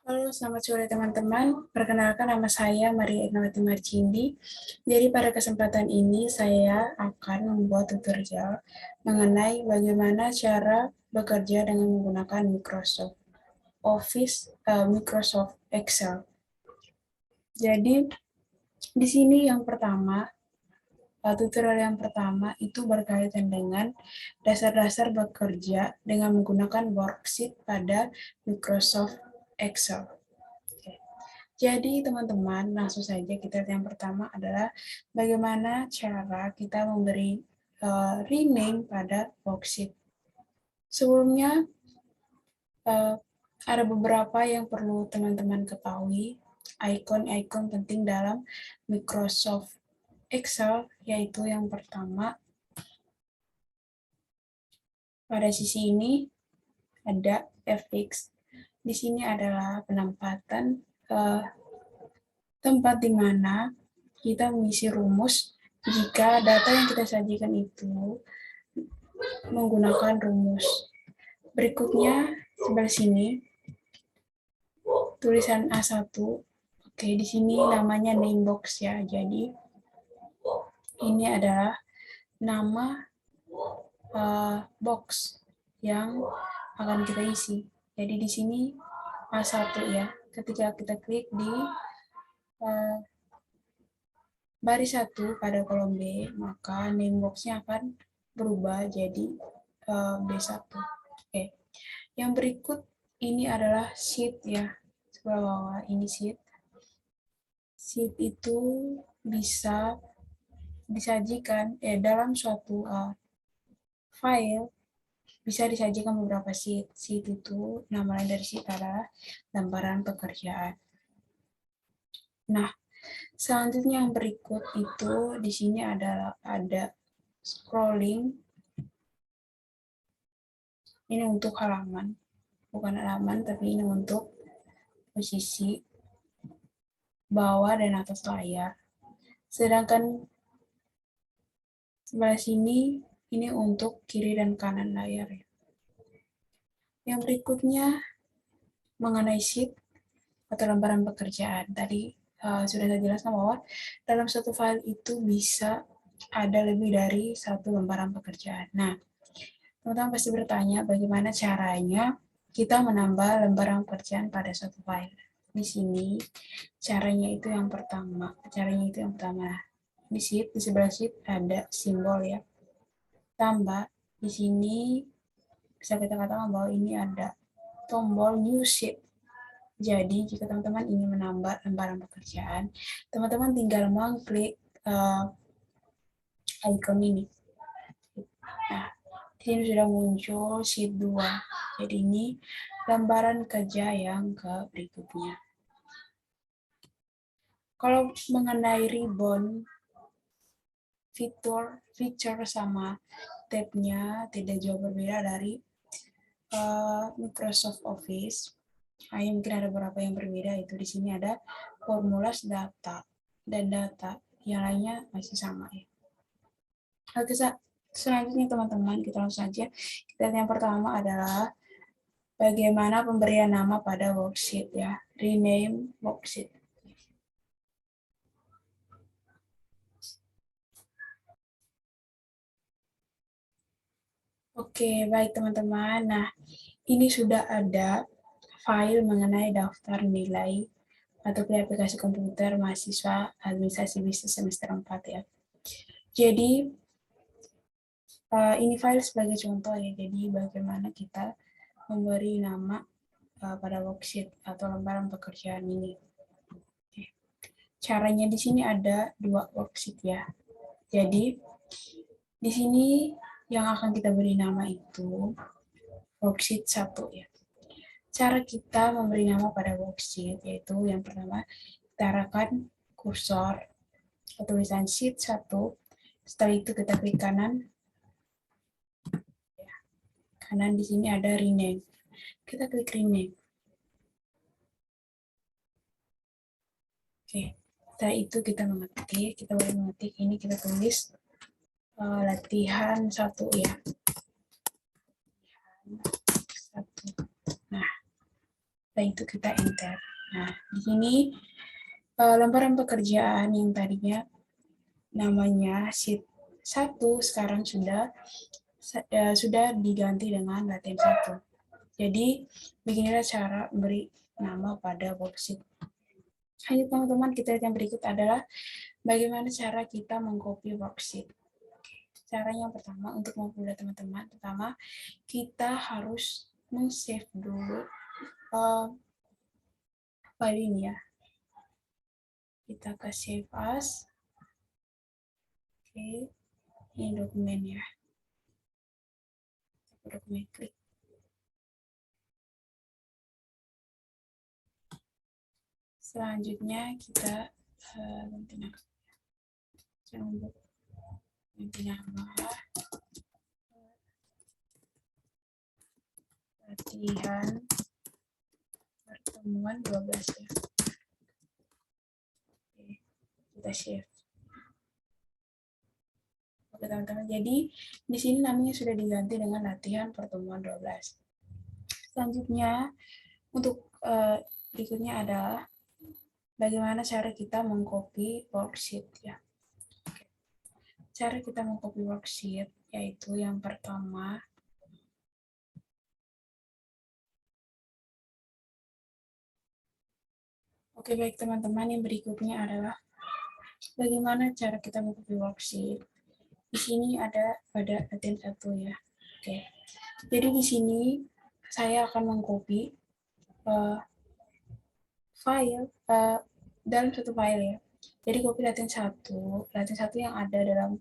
Halo, selamat sore teman-teman. Perkenalkan nama saya Maria Irnawati Marcindi. Jadi pada kesempatan ini saya akan membuat tutorial mengenai bagaimana cara bekerja dengan menggunakan Microsoft Excel. Jadi di sini tutorial yang pertama itu berkaitan dengan dasar-dasar bekerja dengan menggunakan worksheet pada Microsoft Excel. Jadi teman-teman, langsung saja kita lihat yang pertama adalah bagaimana cara kita memberi rename pada worksheet. Sebelumnya, ada beberapa yang perlu teman-teman ketahui, ikon-ikon penting dalam Microsoft Excel, yaitu yang pertama, pada sisi ini ada fx. Di sini adalah penempatan tempat di mana kita mengisi rumus jika data yang kita sajikan itu menggunakan rumus. Berikutnya, sebelah sini, tulisan A1. Oke, di sini namanya name box ya. Jadi, ini adalah nama box yang akan kita isi. Jadi, di sini A1 ya. Ketika kita klik di baris 1 pada kolom B, maka name box-nya akan berubah jadi B1. Oke. Yang berikut ini adalah sheet ya. Sebelah bawah ini sheet. Sheet itu bisa disajikan dalam suatu file bisa disajikan beberapa sheet. Sheet itu nama lain dari sheet adalah lembaran pekerjaan. Nah, selanjutnya yang berikut itu di sini ada scrolling. Ini untuk halaman, bukan halaman tapi ini untuk posisi bawah dan atas layar. Sedangkan sebelah sini ini untuk kiri dan kanan layar. Yang berikutnya mengenai sheet atau lembaran pekerjaan. Tadi sudah saya jelaskan bahwa dalam satu file itu bisa ada lebih dari satu lembaran pekerjaan. Nah, teman-teman pasti bertanya bagaimana caranya kita menambah lembaran pekerjaan pada suatu file. Di sini caranya itu yang pertama. Di sheet, di sebelah sheet ada simbol ya. Tambah di sini bisa kita katakan bahwa ini ada tombol new sheet. Jadi jika teman-teman ingin menambah lembaran pekerjaan, teman-teman tinggal mengklik icon ini. Nah, di sini sudah muncul sheet 2. Jadi ini lembaran kerja yang ke berikutnya. Kalau mengenai ribbon, feature sama tab-nya tidak jauh berbeda dari Microsoft Office. Hanya mungkin ada beberapa yang berbeda, itu di sini ada formulas data dan data, yang lainnya masih sama ya. Oke, selanjutnya teman-teman kita langsung saja. Kita yang pertama adalah bagaimana pemberian nama pada worksheet ya, rename worksheet. Oke, baik teman-teman. Nah, ini sudah ada file mengenai daftar nilai atau aplikasi komputer mahasiswa administrasi bisnis semester 4 ya. Jadi, ini file sebagai contoh ya. Jadi, bagaimana kita memberi nama pada worksheet atau lembaran pekerjaan ini. Caranya di sini ada 2 worksheet ya. Jadi, di sini yang akan kita beri nama itu worksheet 1 ya. Cara kita memberi nama pada worksheet yaitu yang pertama, kita arahkan kursor ke tulisan sheet 1. Setelah itu kita klik kanan. Kanan di sini ada rename. Kita klik rename. Oke. Setelah itu kita boleh mengetik ini, kita tulis latihan 1 ya. Latihan 1. Nah, Setelah itu kita enter. Nah, di sini lembaran pekerjaan yang tadinya namanya sheet 1 sekarang sudah diganti dengan latihan 1. Jadi, beginilah cara beri nama pada worksheet. Ayo teman-teman, kita lihat yang berikut adalah bagaimana cara kita mengcopy worksheet. Cara yang pertama untuk mempermudah teman-teman, pertama kita harus men-save dulu file ini ya. Kita ke save as. Oke, ini dokumen ya. Dokumen klik. Selanjutnya kita ganti nama. Ganti nama. Latihan pertemuan 12 ya. Oke, kita save. Oke teman-teman, jadi di sini namanya sudah diganti dengan latihan pertemuan 12. Selanjutnya, untuk berikutnya adalah bagaimana cara kita mengcopy worksheet ya. Cara kita mengcopy worksheet yaitu yang pertama, oke baik teman-teman, yang berikutnya adalah bagaimana cara kita mengcopy worksheet. Di sini ada pada latihan 1 ya. Oke. Jadi di sini saya akan mengcopy file dalam satu file ya. Jadi copy latihan 1 yang ada dalam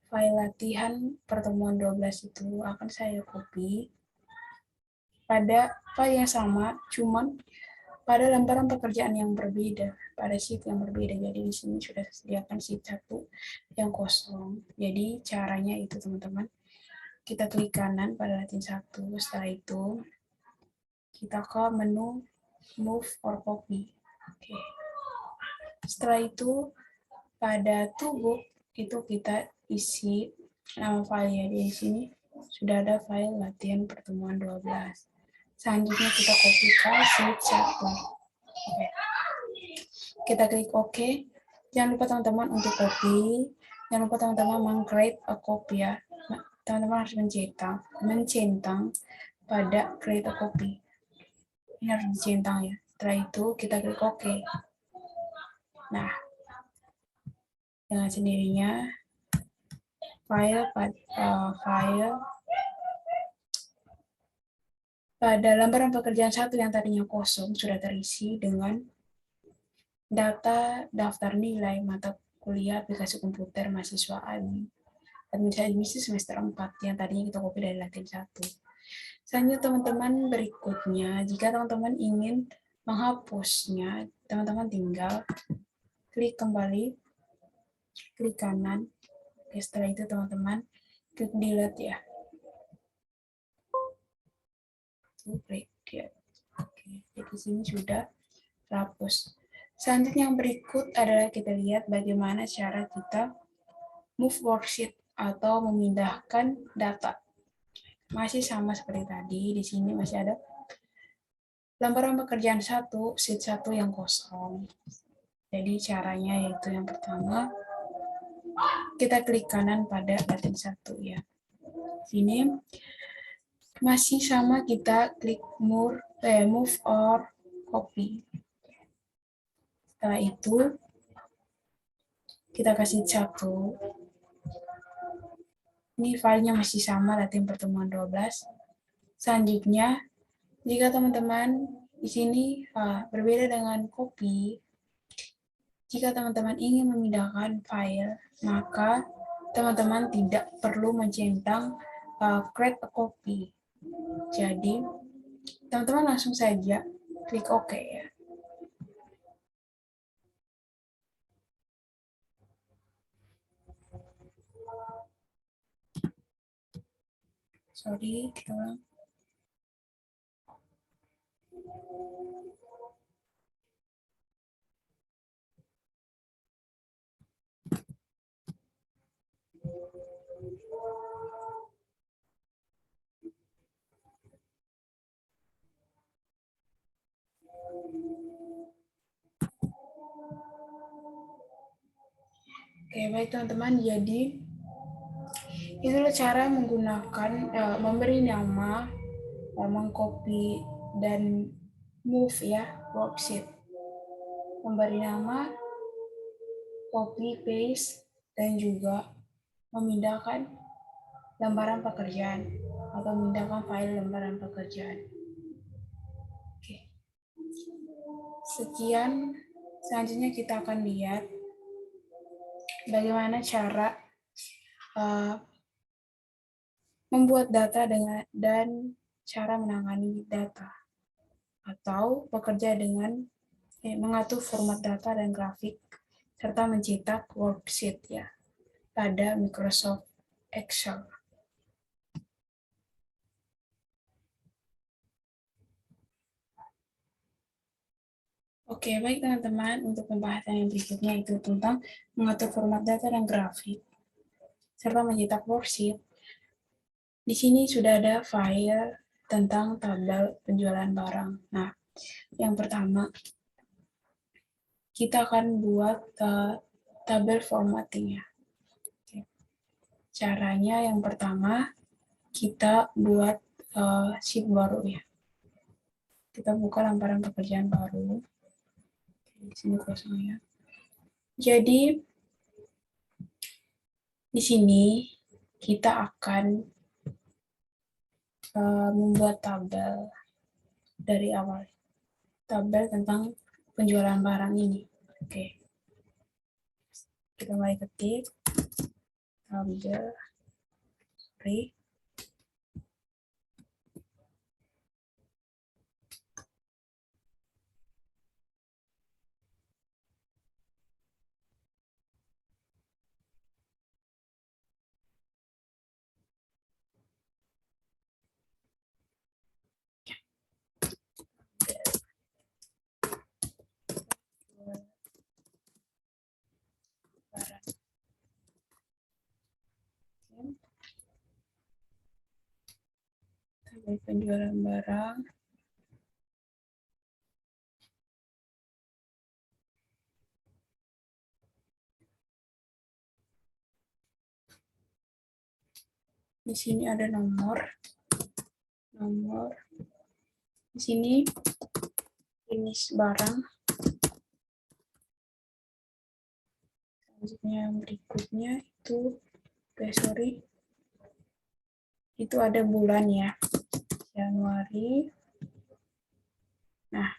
file latihan pertemuan 12 itu akan saya copy pada file yang sama, cuman pada lembaran pekerjaan yang berbeda, pada sheet yang berbeda. Jadi di sini sudah disediakan sheet 1 yang kosong. Jadi caranya itu teman-teman, kita klik kanan pada latihan 1, setelah itu kita ke menu move or copy. Oke. Setelah itu pada tubuh itu kita isi nama file di sini sudah ada file latihan pertemuan 12. Selanjutnya kita copy ke sheet 1. Oke. Kita klik OK. Jangan lupa teman-teman untuk copy. Jangan lupa teman-teman meng-create a copy ya. Teman-teman harus mencentang pada create a copy. Ini harus dicentang ya. Setelah itu kita klik OK. Nah, dengan sendirinya file pada lembaran pekerjaan 1 yang tadinya kosong sudah terisi dengan data daftar nilai mata kuliah aplikasi komputer mahasiswa administrasi semester 4 yang tadinya kita copy dari latihan 1. Selanjutnya teman-teman, berikutnya jika teman-teman ingin menghapusnya, teman-teman tinggal klik kembali, klik kanan. Oke, setelah itu teman-teman klik delete ya. Klik delete. Oke, jadi sini sudah terhapus. Selanjutnya yang berikut adalah kita lihat bagaimana cara kita move worksheet atau memindahkan data. Masih sama seperti tadi, di sini masih ada lembaran pekerjaan 1, sheet 1 yang kosong. Jadi caranya yaitu yang pertama, kita klik kanan pada latihan 1 ya. Sini masih sama, kita klik move or copy. Setelah itu kita kasih 1. Ini filenya masih sama, latihan pertemuan 12. Selanjutnya, jika teman-teman di sini berbeda dengan copy, jika teman-teman ingin memindahkan file, maka teman-teman tidak perlu mencentang create a copy. Jadi, teman-teman langsung saja klik OK ya. Sorry, kita ulang. Oke, baik teman-teman. Jadi itulah cara menggunakan memberi nama, mengcopy dan move ya worksheet. Memberi nama, copy paste, dan juga memindahkan lembaran pekerjaan atau memindahkan file lembaran pekerjaan. Oke. Sekian, selanjutnya kita akan lihat bagaimana cara membuat data dan cara menangani data atau bekerja dengan mengatur format data dan grafik serta mencetak worksheet ya pada Microsoft Excel. Oke, baik teman-teman, untuk pembahasan yang berikutnya itu tentang mengatur format data dan grafik serta mencetak worksheet. Di sini sudah ada file tentang tabel penjualan barang. Nah, yang pertama kita akan buat tabel formatting ya. Caranya yang pertama kita buat sheet baru ya. Kita buka lembaran pekerjaan baru. Di sini kosong ya. Jadi di sini kita akan membuat tabel dari awal. Tabel tentang penjualan barang ini. Oke. Kita mulai ketik tabel. Sorry. Tabel penjualan barang. Di sini ada nomor. Di sini jenis barang. Selanjutnya yang berikutnya itu, itu ada bulan ya, Januari. Nah,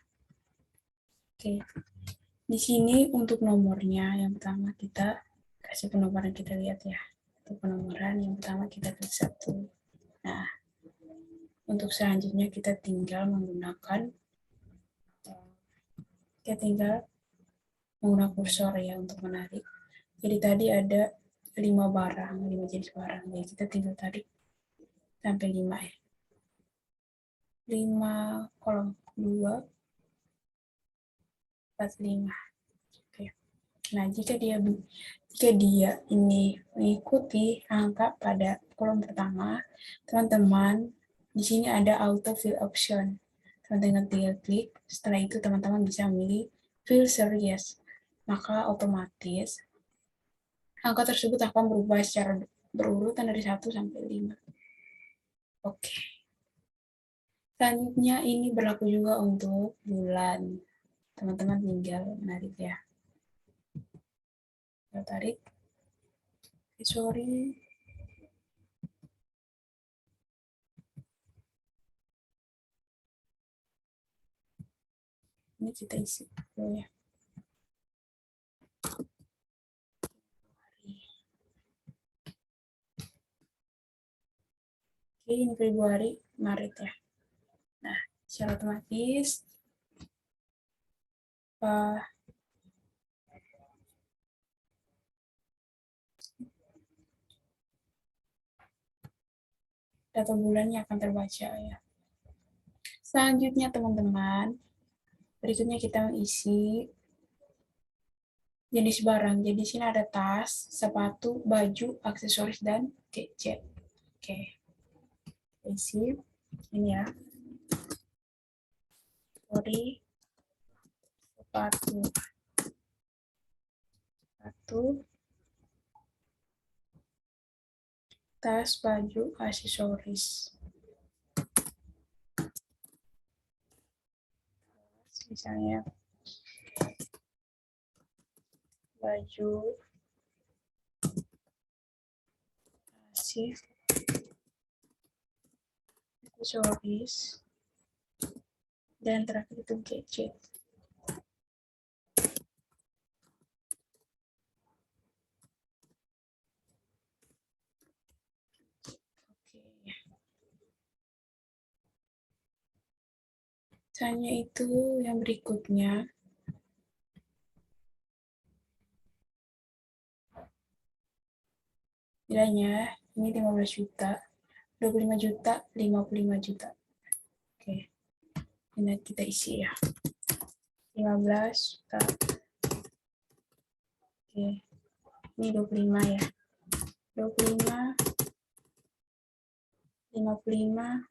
oke. Di sini untuk nomornya, yang pertama kita kasih penomoran, kita lihat ya. Untuk penomoran yang pertama kita kasih 1. Nah, untuk selanjutnya kita tinggal menggunakan kursor ya untuk menarik. Jadi tadi ada 5 jenis barang. Jadi kita tinggal tarik sampai 5 ya. 5 kolom 2 4 5. Oke. Nah, jika dia ini mengikuti angka pada kolom pertama, teman-teman di sini ada auto fill option. Teman-teman tinggal klik, setelah itu teman-teman bisa memilih fill series. Maka otomatis angka tersebut akan berubah secara berurutan dari 1 sampai 5. Oke. Selanjutnya ini berlaku juga untuk bulan. Teman-teman tinggal menarik ya. Kita tarik. Sorry. Ini kita isi dulu ya. Oke, ini Februari, Maret ya. Nah, secara otomatis data bulannya akan terbaca ya. Selanjutnya teman-teman, berikutnya kita mengisi jenis barang. Jadi di sini ada tas, sepatu, baju, aksesoris, dan gadget. Oke. Isi ini ya. Sorry. Sepatu. tas, baju, aksesoris. Misalnya baju, tasih, aksesoris, dan terakhir itu gadget. Misalnya itu yang berikutnya. Nilainya ini 15 juta, 25 juta, 55 juta. Oke, ini kita isi ya. 15 juta. Oke, ini 25 ya. 25, 55.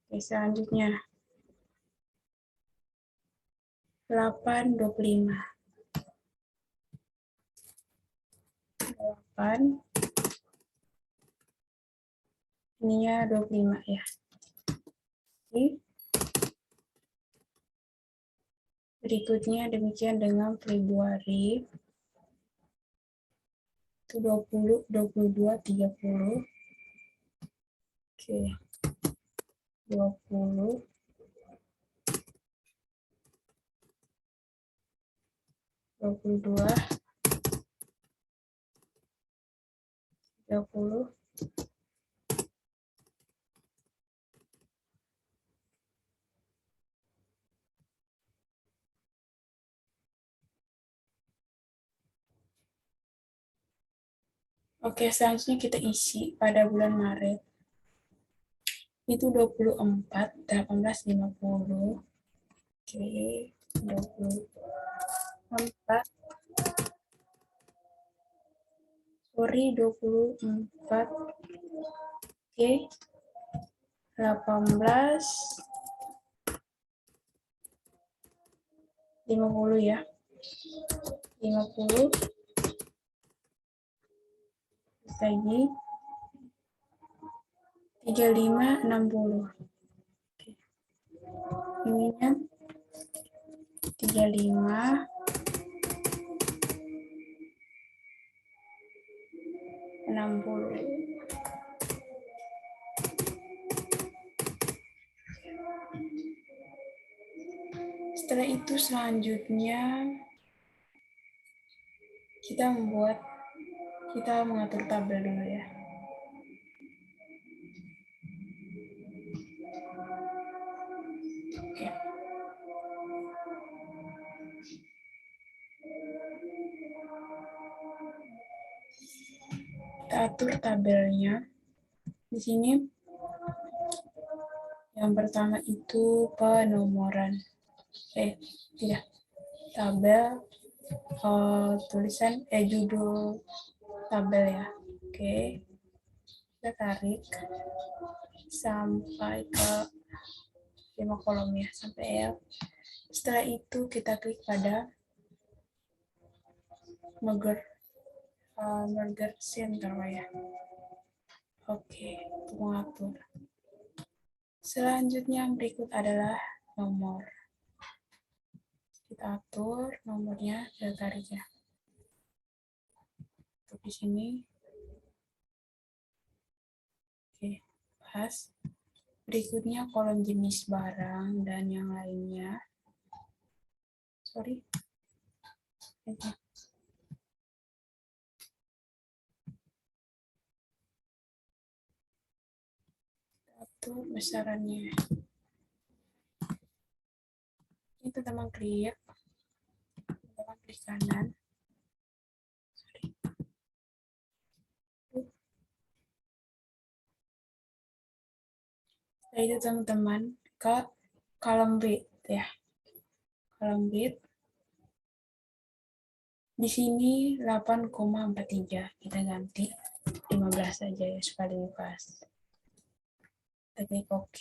Oke, selanjutnya 8, 25. 8. Ininya 25 ya. Oke. Berikutnya demikian dengan Februari. Itu 20, 22, 30. Oke. 20. 22. 30. Oke, selanjutnya kita isi pada bulan Maret. Itu 24, 18, 50. Oke, 24. Sorry, 24. Oke. 18. 50 ya. 50. Lagi. 35, 60. Oke. Ininya 35. 60. Setelah itu selanjutnya kita mengatur tabel dulu ya. Oke. Kita atur tabelnya. Di sini yang pertama itu penomoran. Tidak. Tabel tulisan judul tabel ya. Oke. Kita tarik sampai ke 5 kolom ya, sampai L. Setelah itu kita klik pada merger center ya. Oke, untuk mengatur. Selanjutnya yang berikut adalah nomor. Kita atur nomornya, kita tarik ya. Untuk di sini. Oke, pas. Berikutnya kolom jenis barang dan yang lainnya. Sorry. Oke. Atur besarannya. Itu teman klik. Teman klik kanan. Setelah itu teman-teman ke kolom bid ya. Kolom bid. Di sini 8,43. Kita ganti 15 saja ya supaya lebih pas. Kita klik OK.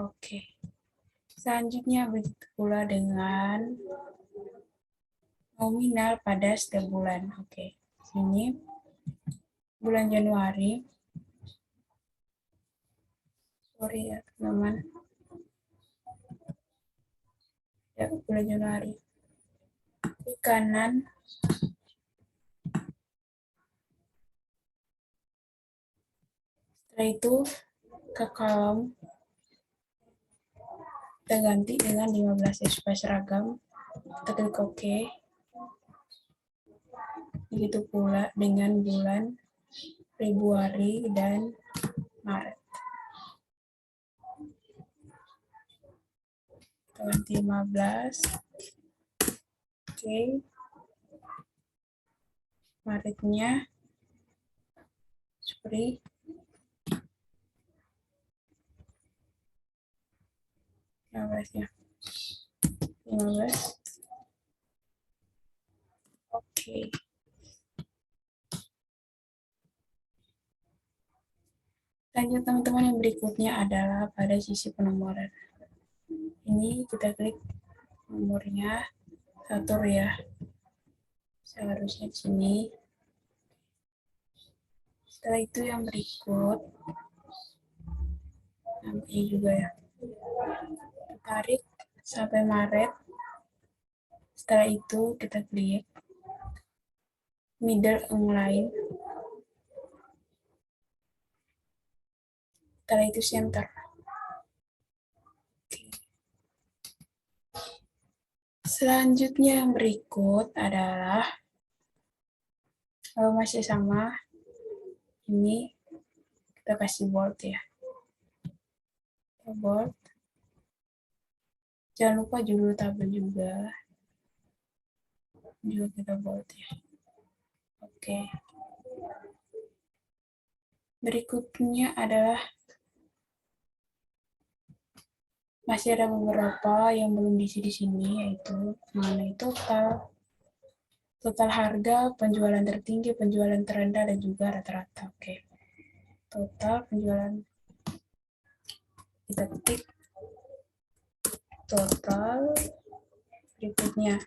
Oke. Selanjutnya begitu pula dengan nominal pada setiap bulan. Oke, sini bulan Januari. Sorry ya, teman-teman. Ya, bulan Januari. Di kanan setelah itu ke kolom kita ganti dengan 15 ya supaya seragam. Kita klik OK. Begitu pula dengan bulan Februari dan Maret. Kita ganti 15. Oke. Maretnya sorry. 15 ya. 15. Oke. Lanjut teman-teman, yang berikutnya adalah pada sisi penomoran. Ini kita klik nomornya, atur ya. Seharusnya di sini. Setelah itu yang berikut, namanya juga ya. Tarik sampai Maret. Setelah itu kita klik middle line. Setelah itu center. Selanjutnya yang berikut adalah kalau masih sama, ini kita kasih bold ya. Bold. Jangan lupa judul tabel juga kita bold ya. Oke. Berikutnya adalah masih ada beberapa yang belum diisi di sini, yaitu mengenai total harga, penjualan tertinggi, penjualan terendah, dan juga rata-rata. Oke. Total penjualan, kita ketik total. Berikutnya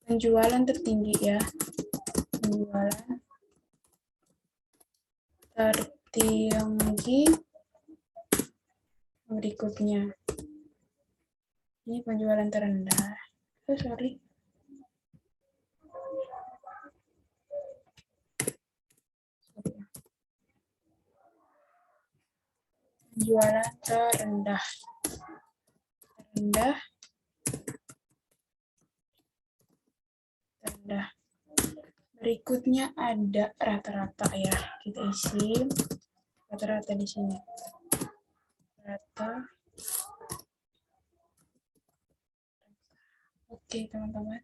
penjualan tertinggi ya, penjualan tertinggi. Berikutnya ini penjualan terendah. Penjualan terendah. Berikutnya ada rata-rata ya. Kita isi rata-rata di sini. Rata. Oke, teman-teman.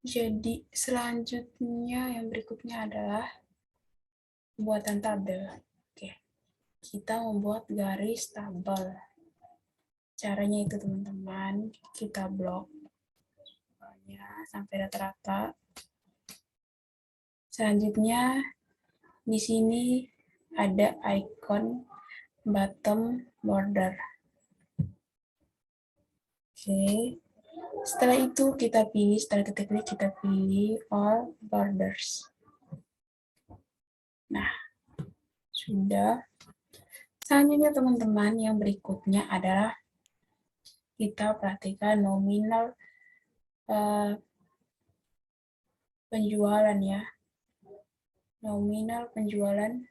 Jadi selanjutnya yang berikutnya adalah pembuatan tabel. Oke. Kita membuat garis tabel. Caranya itu teman-teman, kita blok sampai rata-rata. Selanjutnya di sini ada icon bottom border. Oke. Setelah itu kita pilih, kita pilih all borders. Nah, sudah. Selanjutnya teman-teman, yang berikutnya adalah kita perhatikan nominal penjualan ya. Nominal penjualan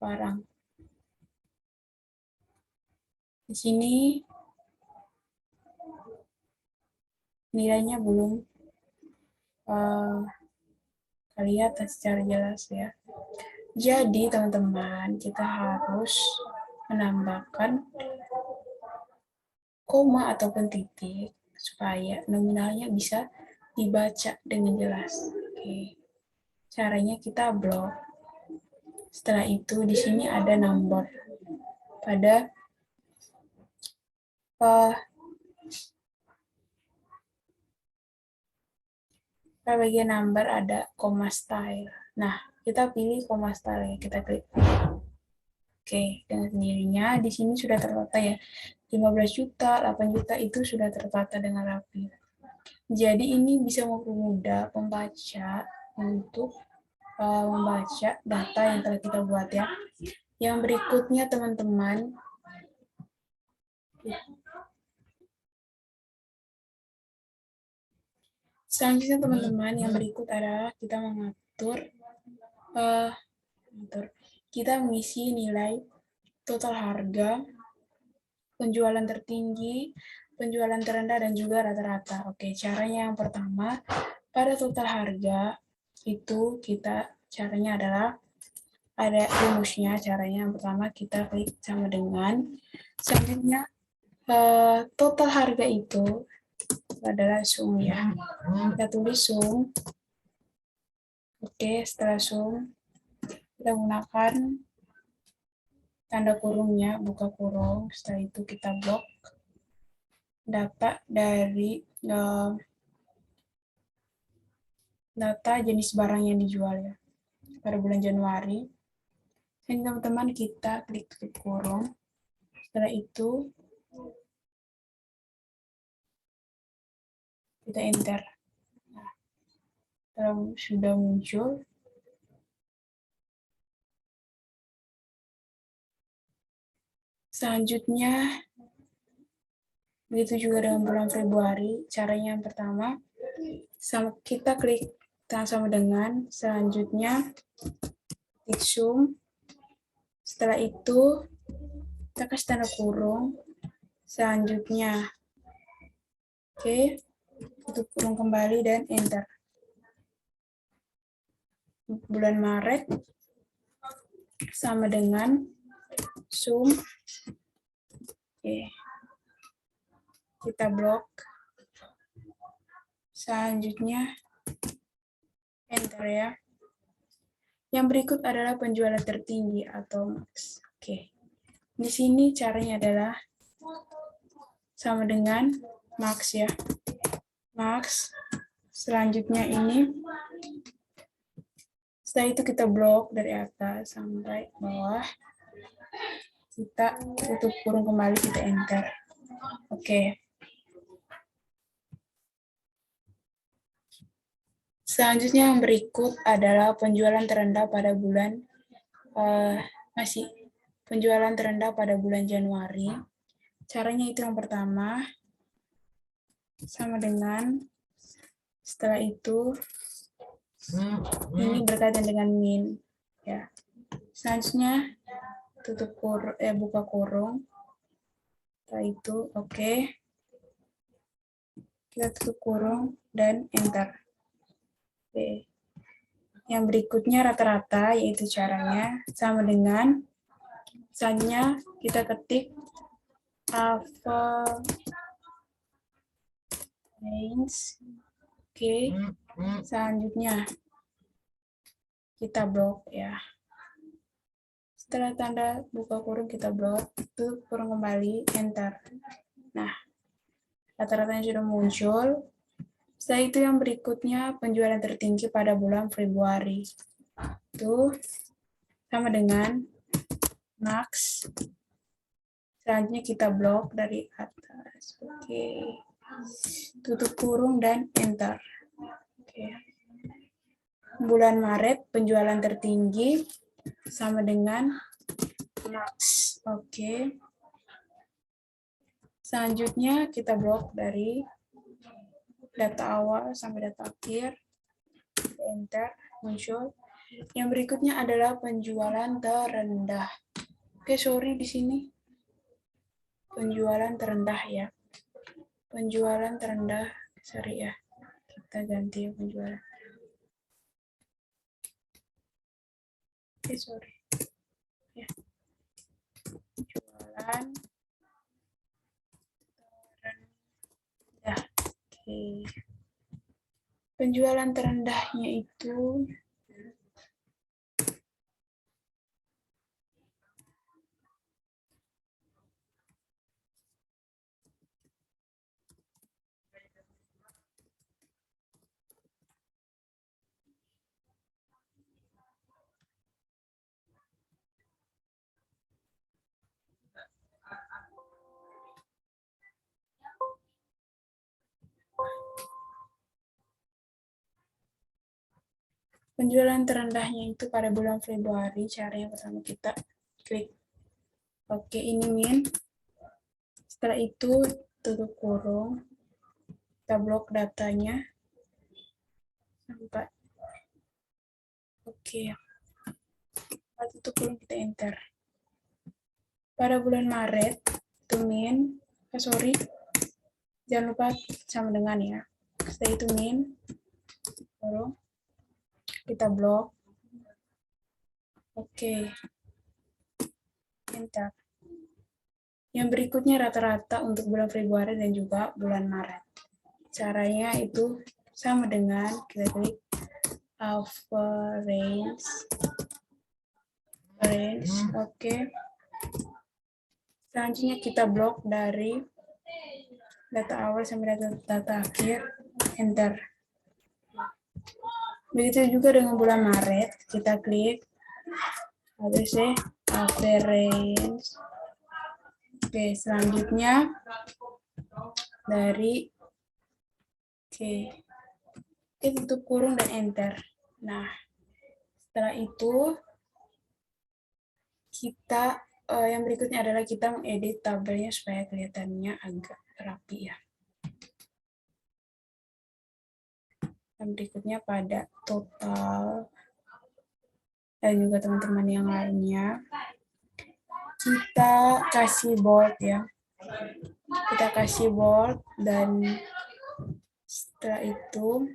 barang. Di sini nilainya belum kelihatan secara jelas ya. Jadi teman-teman, kita harus menambahkan koma ataupun titik supaya nominalnya bisa dibaca dengan jelas. Oke. Caranya kita blok. Setelah itu di sini ada number. Pada bagian number ada comma style. Nah, kita pilih comma style ya, kita klik. Oke, dengan sendirinya di sini sudah tertata ya. 15 juta, 8 juta itu sudah tertata dengan rapi. Jadi ini bisa mempermudah pembaca untuk membaca data yang telah kita buat ya. Yang berikutnya teman-teman, selanjutnya teman-teman yang berikut adalah kita mengatur, kita mengisi nilai total harga, penjualan tertinggi, penjualan terendah, dan juga rata-rata. Oke, caranya yang pertama, pada total harga itu caranya adalah ada rumusnya. Caranya yang pertama kita klik sama dengan, selanjutnya total harga itu adalah sum ya. Kita tulis sum. Oke, setelah sum kita gunakan tanda kurungnya, buka kurung. Setelah itu kita blok data dari data jenis barang yang dijual ya pada bulan Januari. Dan teman-teman kita klik kurung. Setelah itu kita enter. Nah, sudah muncul. Selanjutnya, begitu juga dengan bulan Februari. Caranya yang pertama, kita klik sama dengan, selanjutnya klik zoom. Setelah itu kita kasih tanda kurung. Selanjutnya, oke, tutup kurung kembali dan enter. Bulan Maret sama dengan zoom. Oke. Kita blok. Selanjutnya enter ya. Yang berikut adalah penjualan tertinggi atau max. Oke. Di sini caranya adalah sama dengan max ya. Max. Selanjutnya ini, setelah itu kita blok dari atas sampai bawah. Kita tutup kurung kembali, kita enter. Oke. Selanjutnya yang berikut adalah penjualan terendah pada bulan penjualan terendah pada bulan Januari. Caranya itu yang pertama sama dengan, setelah itu ini berkaitan dengan min ya. Selanjutnya buka kurung. Setelah itu oke. Kita tutup kurung dan enter. Oke. Yang berikutnya rata-rata, yaitu caranya sama dengan, misalnya kita ketik range. Oke. Selanjutnya kita blok ya. Setelah tanda buka kurung kita blok, tutup kurung kembali, enter. Nah, rata-ratanya sudah muncul. Setelah itu yang berikutnya penjualan tertinggi pada bulan Februari. Itu sama dengan max. Selanjutnya kita blok dari atas. Oke. Tutup kurung dan enter. Oke. Bulan Maret penjualan tertinggi sama dengan max. Oke. Selanjutnya kita blok dari data awal sampai data akhir. Enter, muncul. Yang berikutnya adalah penjualan terendah. Oke, sorry di sini. Penjualan terendah ya. Penjualan terendah, sorry ya. Kita ganti penjualan. Oke, sorry. Ya. Penjualan terendah. Oke. Penjualan terendahnya itu penjualan terendahnya itu pada bulan Februari. Cara yang pertama kita klik oke, ini min. Setelah itu tutup kurung, kita blok datanya sampai oke. Tutup kurung, kita enter. Pada bulan Maret itu min, jangan lupa sama dengan ya. Setelah itu min, baru kita blok. Oke, enter. Yang berikutnya rata-rata untuk bulan Februari dan juga bulan Maret. Caranya itu sama dengan kita klik average. Oke. Selanjutnya kita blok dari data awal sampai data akhir, enter. Begitu juga dengan bulan Maret, kita klik average. Oke, selanjutnya dari kita tutup kurung dan enter. Nah, setelah itu kita yang berikutnya adalah kita mengedit tabelnya supaya kelihatannya agak rapi ya. Yang berikutnya pada total dan juga teman-teman yang lainnya, kita kasih bold ya. Kita kasih bold dan setelah itu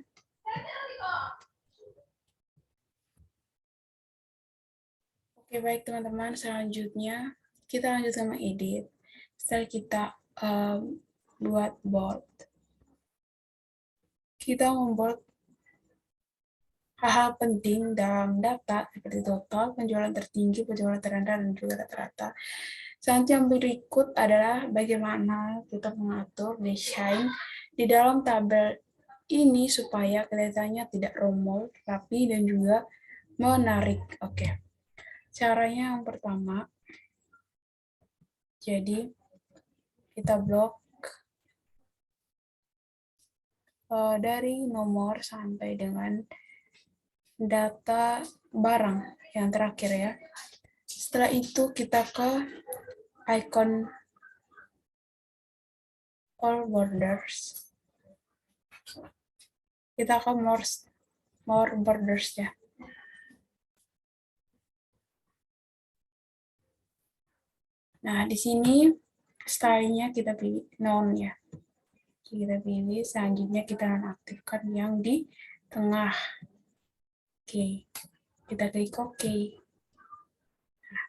oke, baik teman-teman, selanjutnya kita lanjut sama edit. Setelah kita buat bold, kita membold hal-hal penting dalam data seperti total, penjualan tertinggi, penjualan terendah, dan juga rata-rata. Selanjutnya yang berikut adalah bagaimana kita mengatur desain di dalam tabel ini supaya kelihatannya tidak rombol, rapi, dan juga menarik. Oke. Caranya yang pertama, jadi kita blok dari nomor sampai dengan data barang yang terakhir ya. Setelah itu kita ke icon all borders. Kita ke more borders ya. Nah, di sini stylenya kita pilih none ya. Kita pilih, selanjutnya kita nonaktifkan yang di tengah. Oke, kita klik OK. Nah,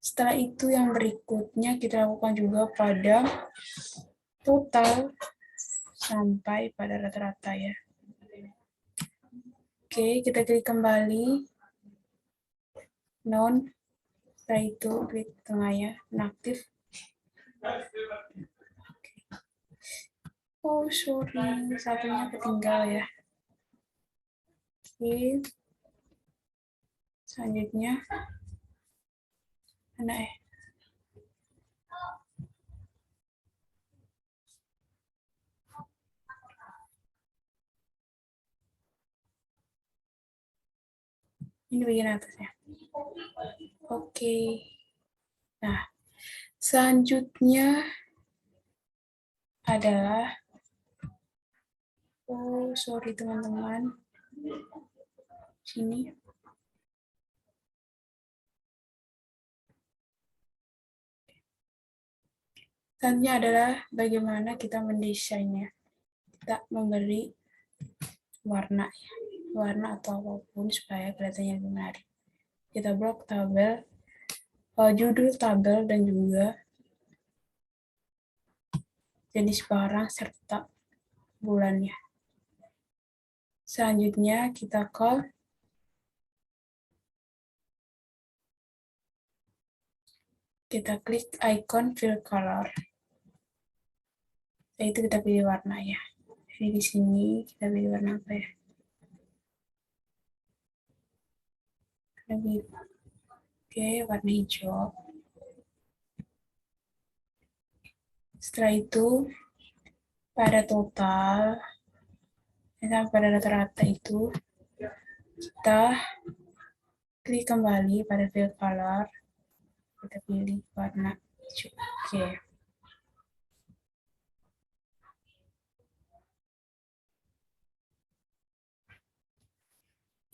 setelah itu yang berikutnya kita lakukan juga pada total sampai pada rata-rata ya. Oke, kita klik kembali none. Setelah itu klik tengah ya, inaktif. Oh sorry, satunya ketinggal ya. Oke, selanjutnya mana ini bagian atasnya. Oke. Nah, selanjutnya adalah sorry teman-teman. Sini. Selanjutnya adalah bagaimana kita mendesainnya. Kita memberi warna atau apapun supaya kelihatannya lebih menarik. Kita blok tabel, judul tabel dan juga jenis barang serta bulannya. Selanjutnya kita klik icon fill color. Itu kita pilih warna ya. Jadi di sini kita pilih warna apa ya? Oke, warna hijau. Setelah itu pada total Sampai pada rata-rata itu, kita klik kembali pada fill color, kita pilih warna hijau. Oke.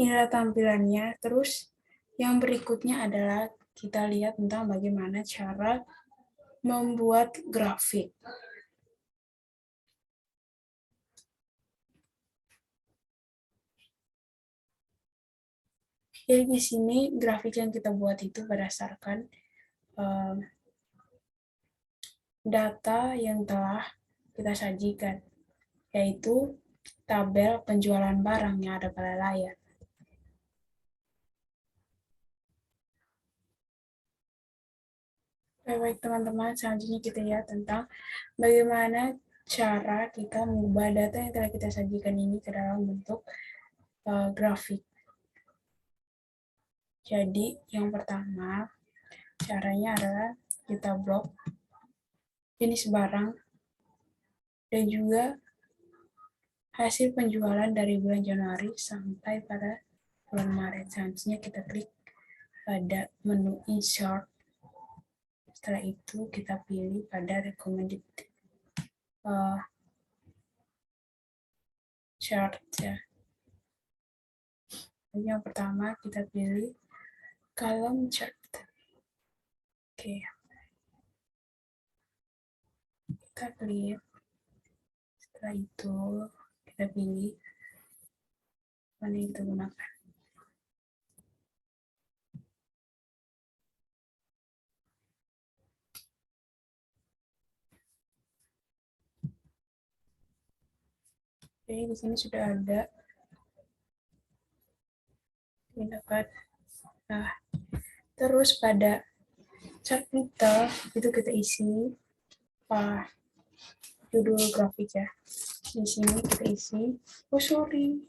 Inilah tampilannya. Terus yang berikutnya adalah kita lihat tentang bagaimana cara membuat grafik. Jadi di sini grafik yang kita buat itu berdasarkan data yang telah kita sajikan, yaitu tabel penjualan barang yang ada pada layar. Baik teman-teman, selanjutnya kita lihat tentang bagaimana cara kita mengubah data yang telah kita sajikan ini ke dalam bentuk grafik. Jadi yang pertama caranya adalah kita blok jenis barang dan juga hasil penjualan dari bulan Januari sampai pada bulan Maret. Selanjutnya kita klik pada menu insert. Setelah itu kita pilih pada recommended chart ya. Yang pertama kita pilih column chart. Oke. Kita klik. Setelah itu kita pilih mana yang kita gunakan. Jadi di sini sudah ada dapat. Nah, terus pada chart kita itu kita isi judul grafik ya. Di sini kita isi. Oh sorry.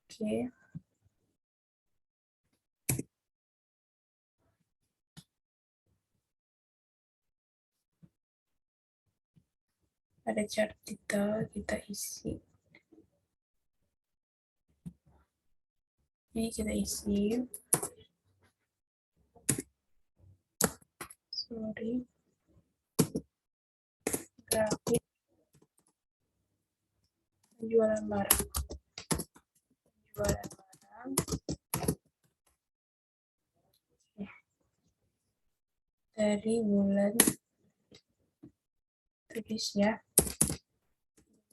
Oke. Pada chart kita isi. Ini kita isi. Sorry. Grafik penjualan barang. Penjualan barang. Dari bulan tulis ya.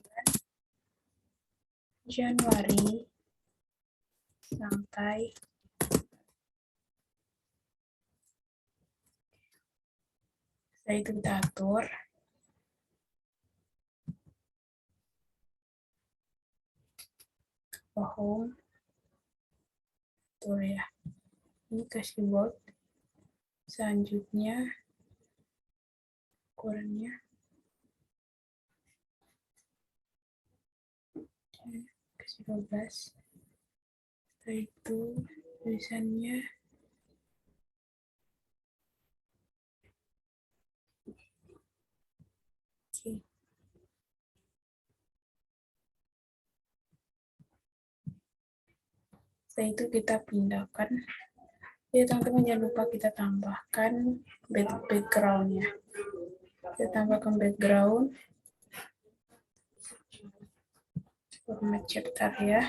Bulan Januari sampai setelah itu kita atur home atur ya, ini kasih bold, selanjutnya ukurannya kasih 12, setelah itu tulisannya oke. Setelah itu kita pindahkan ya teman-teman, jangan lupa kita tambahkan background-nya. Kita tambahkan background format chapter ya.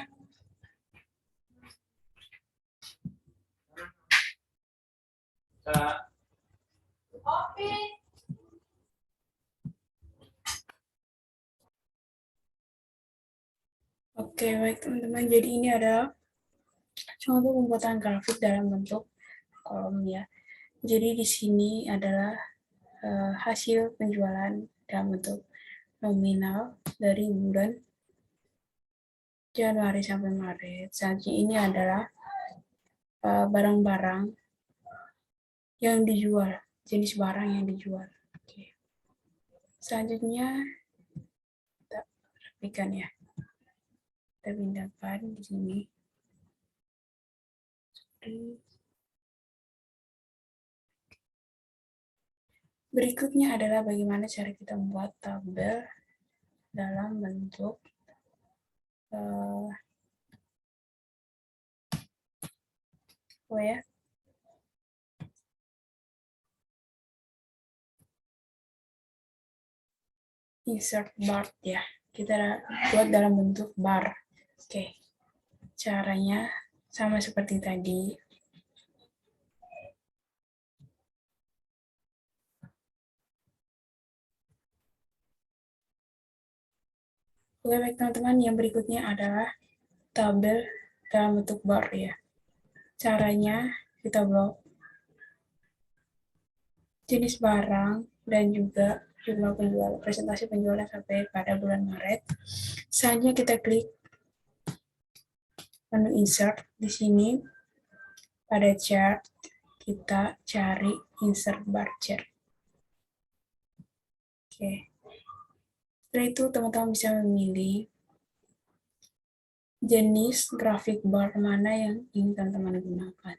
Oke, baik teman-teman. Jadi ini adalah contoh pembuatan grafik dalam bentuk kolom ya. Jadi di sini adalah hasil penjualan dalam bentuk nominal dari bulan Januari sampai Maret. Selanjutnya ini adalah barang-barang yang dijual, jenis barang yang dijual. Oke. Selanjutnya kita rapikan ya. Kita pindahkan di sini. Berikutnya adalah bagaimana cara kita membuat tabel dalam bentuk insert bar ya. Kita buat dalam bentuk bar. Oke. Caranya sama seperti tadi. Oke, baik teman-teman, yang berikutnya adalah tabel dalam bentuk bar ya. Caranya kita blok jenis barang dan juga jumlah penjual, presentasi penjualan sampai pada bulan Maret. Selanjutnya kita klik menu insert di sini. Pada chart kita cari insert bar chart. Oke. Setelah itu teman-teman bisa memilih jenis grafik bar mana yang ingin teman-teman gunakan.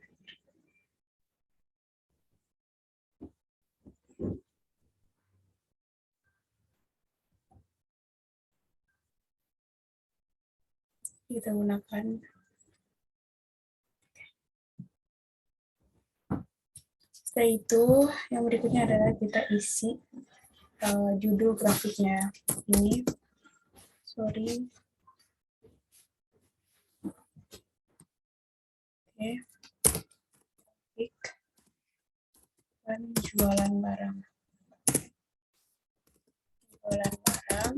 Kita gunakan. Setelah itu, yang berikutnya adalah kita isi judul grafiknya. Ini, sorry. Oke. Klik jualan barang. Jualan barang.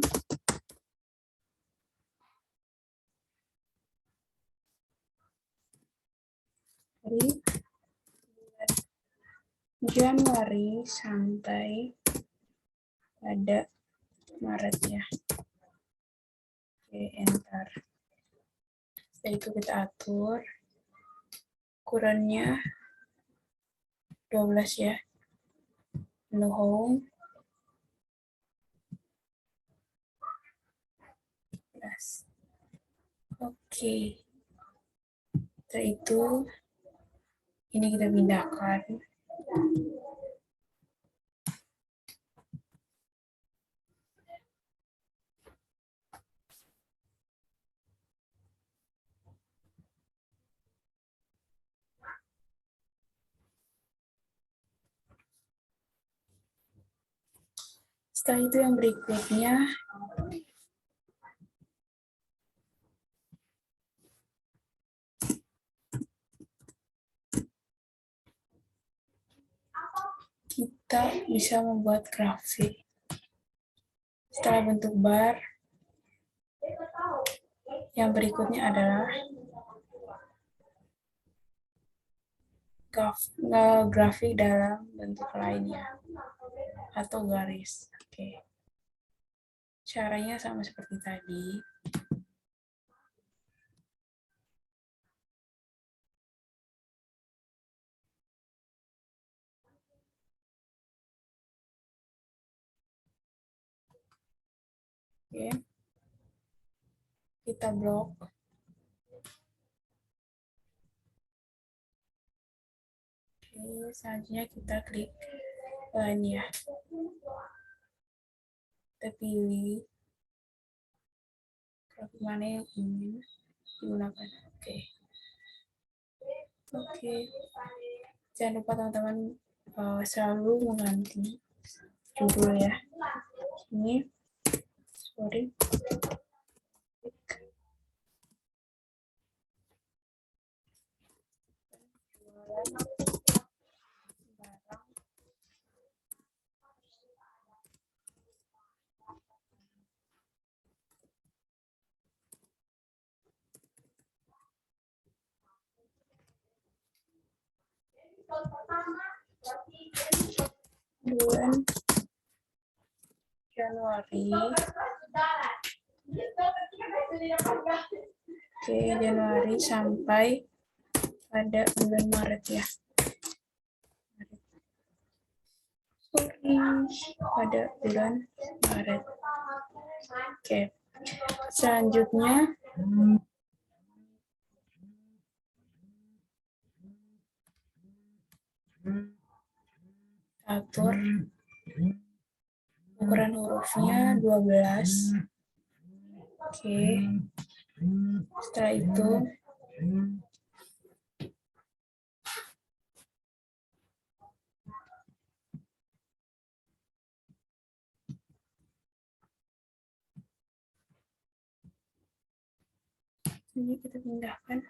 Dari Januari sampai pada Maret ya. Oke, enter. Setelah itu kita atur ukurannya 12 ya. Menu home. Oke. Setelah itu ini kita pindahkan. Setelah itu yang berikutnya kita bisa membuat grafik. Setelah bentuk bar, yang berikutnya adalah grafik dalam bentuk lainnya atau garis. Oke. Caranya sama seperti tadi. Oke. Kita blok. Oke, selanjutnya kita klik line ya. Kita pilih grafik mana yang ingin digunakan. Oke. Oke. Jangan lupa teman-teman selalu mengganti judul ya. Ini, sorry. Bulan Januari. Oke, Januari sampai pada bulan Maret ya. Sorry, pada bulan Maret. Oke. Selanjutnya atur ukuran hurufnya 12. Oke. Setelah itu ini kita pindahkan.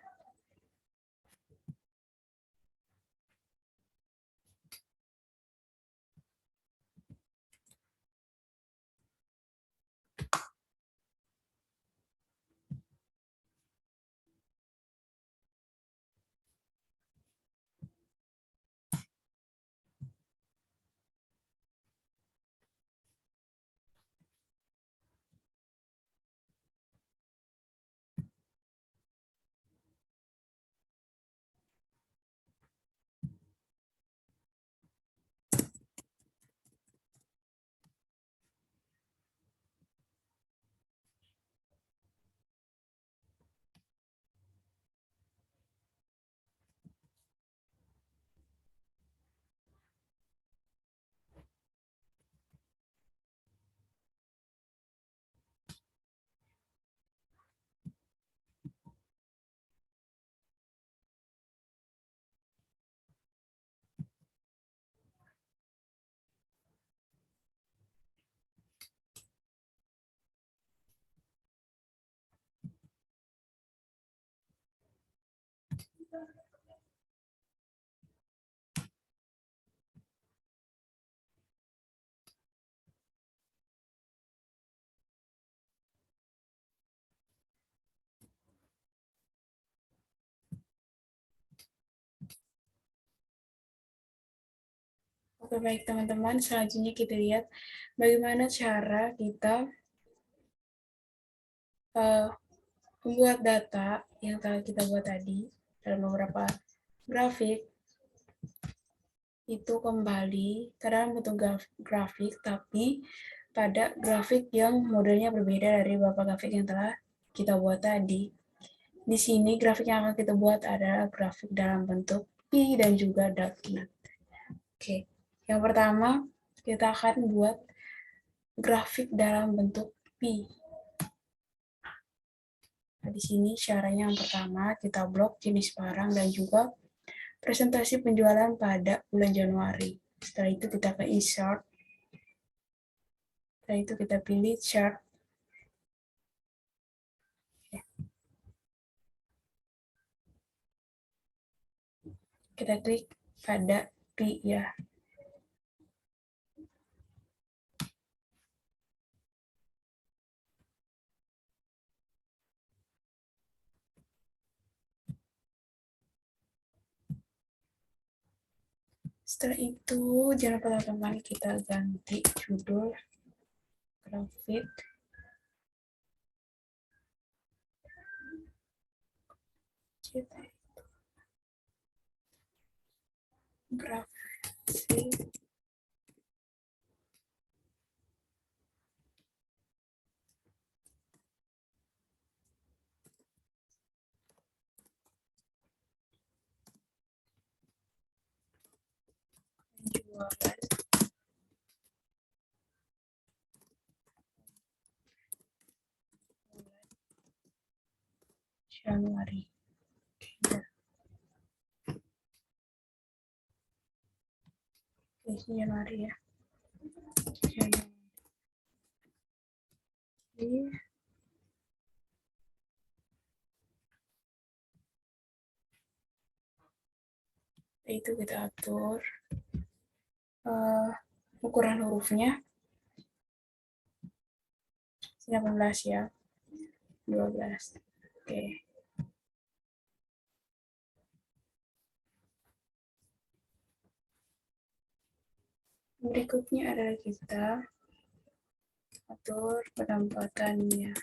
Oke, baik teman-teman, selanjutnya kita lihat bagaimana cara kita membuat data yang telah kita buat tadi dalam beberapa grafik itu kembali ke dalam bentuk grafik, tapi pada grafik yang modelnya berbeda dari beberapa grafik yang telah kita buat tadi. Di sini grafik yang akan kita buat adalah grafik dalam bentuk pi dan juga dotnet. Oke, yang pertama kita akan buat grafik dalam bentuk pi. Nah, di sini caranya yang pertama kita blok jenis barang dan juga presentasi penjualan pada bulan Januari. Setelah itu kita ke insert. Setelah itu kita pilih chart. Kita klik pada P ya. Setelah itu jangan lupa teman-teman kita ganti judul grafik. Grafik penjualan Januari. Oke, Januari ya. Januari. Itu kita atur ukuran hurufnya 19 ya, 12. Oke. Berikutnya adalah kita atur penempatannya.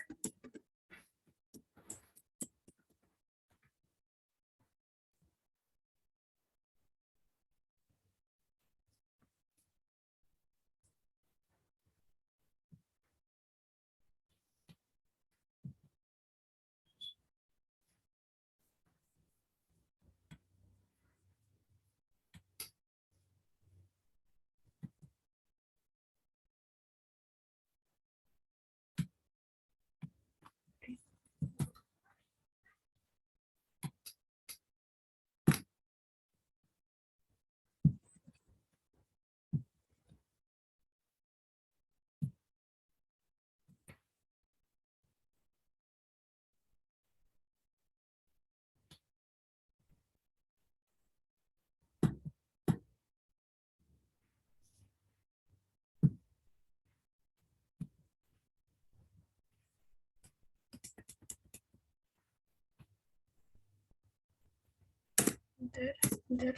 Bentar.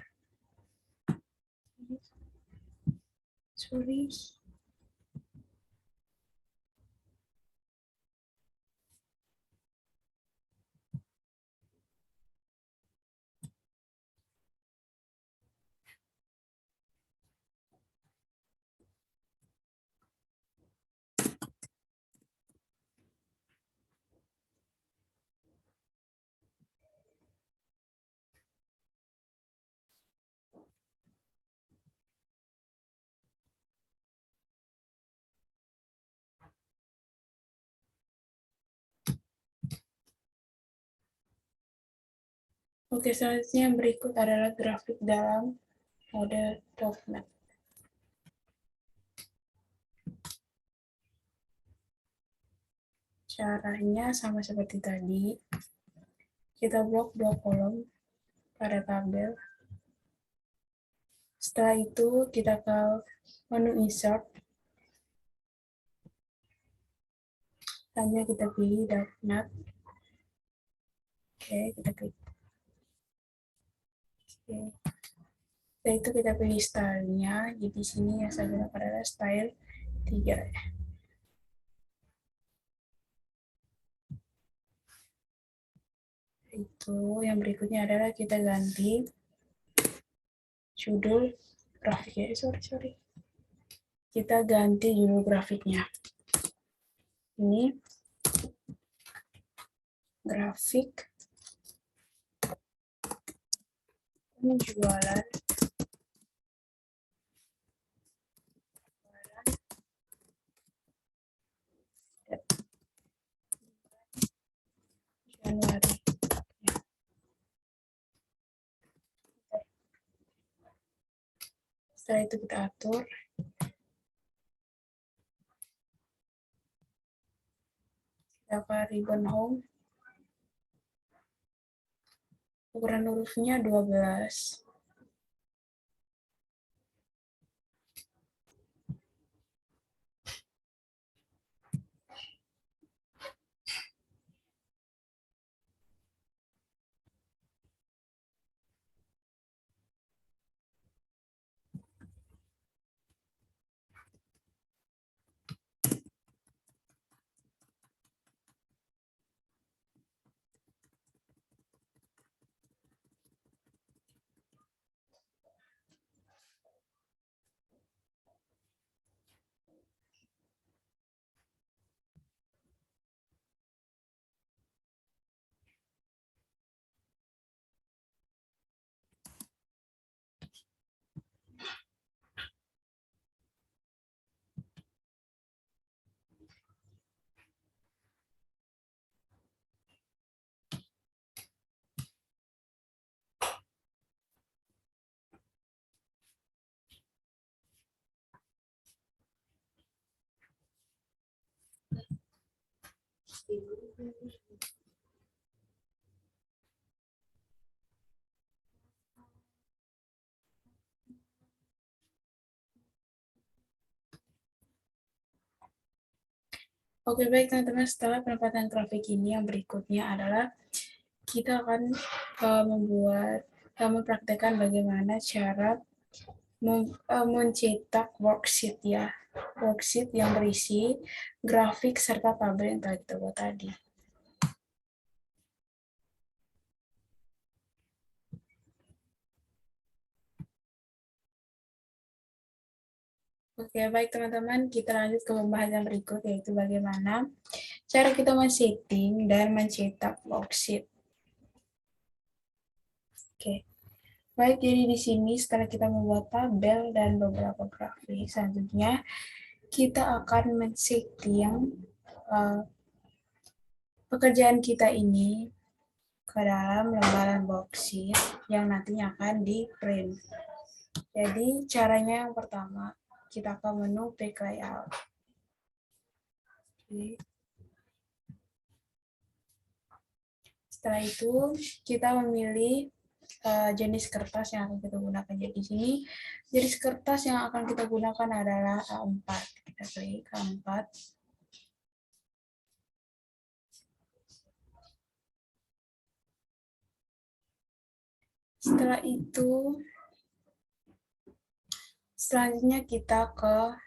Sorry. Oke, selanjutnya yang berikut adalah grafik dalam model DocMath. Caranya sama seperti tadi. Kita blok 2 kolom pada tabel. Setelah itu kita ke menu insert. Selanjutnya kita pilih DocMath. Oke, kita klik. Oke. Setelah itu kita pilih stylenya. Jadi di sini yang saya gunakan adalah style 3. Itu yang berikutnya adalah kita ganti judul grafiknya. Sorry. Kita ganti judul grafiknya. Ini grafik penjualan Januari. Setelah itu kita atur. Kita ke ribbon home. Ukuran hurufnya 12. Oke, baik teman-teman, setelah penempatan grafik ini yang berikutnya adalah kita akan mempraktekkan bagaimana cara mencetak worksheet ya. Worksheet yang berisi grafik serta tabel yang telah kita buat tadi. Oke, baik teman-teman, kita lanjut ke pembahasan berikut, yaitu bagaimana cara kita men-setting dan mencetak worksheet. Oke, baik, jadi di sini setelah kita membuat tabel dan beberapa grafik, selanjutnya kita akan men-setting pekerjaan kita ini ke dalam lembaran worksheet yang nantinya akan di-print. Jadi caranya yang pertama, kita ke menu Pack Layout. Oke. Setelah itu kita memilih jenis kertas yang akan kita gunakan. Jadi di sini jenis kertas yang akan kita gunakan adalah A4. Kita klik A4. Setelah itu, selanjutnya kita ke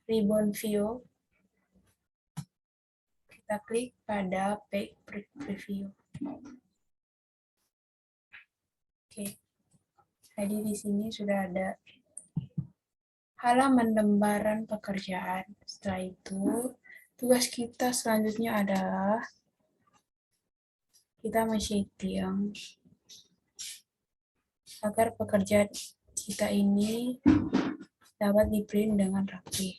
ribbon view. Kita klik pada page preview. Oke. Jadi di sini sudah ada halaman lembaran pekerjaan. Setelah itu, tugas kita selanjutnya adalah kita men-setting agar pekerjaan kita ini dapat di-print dengan rapi.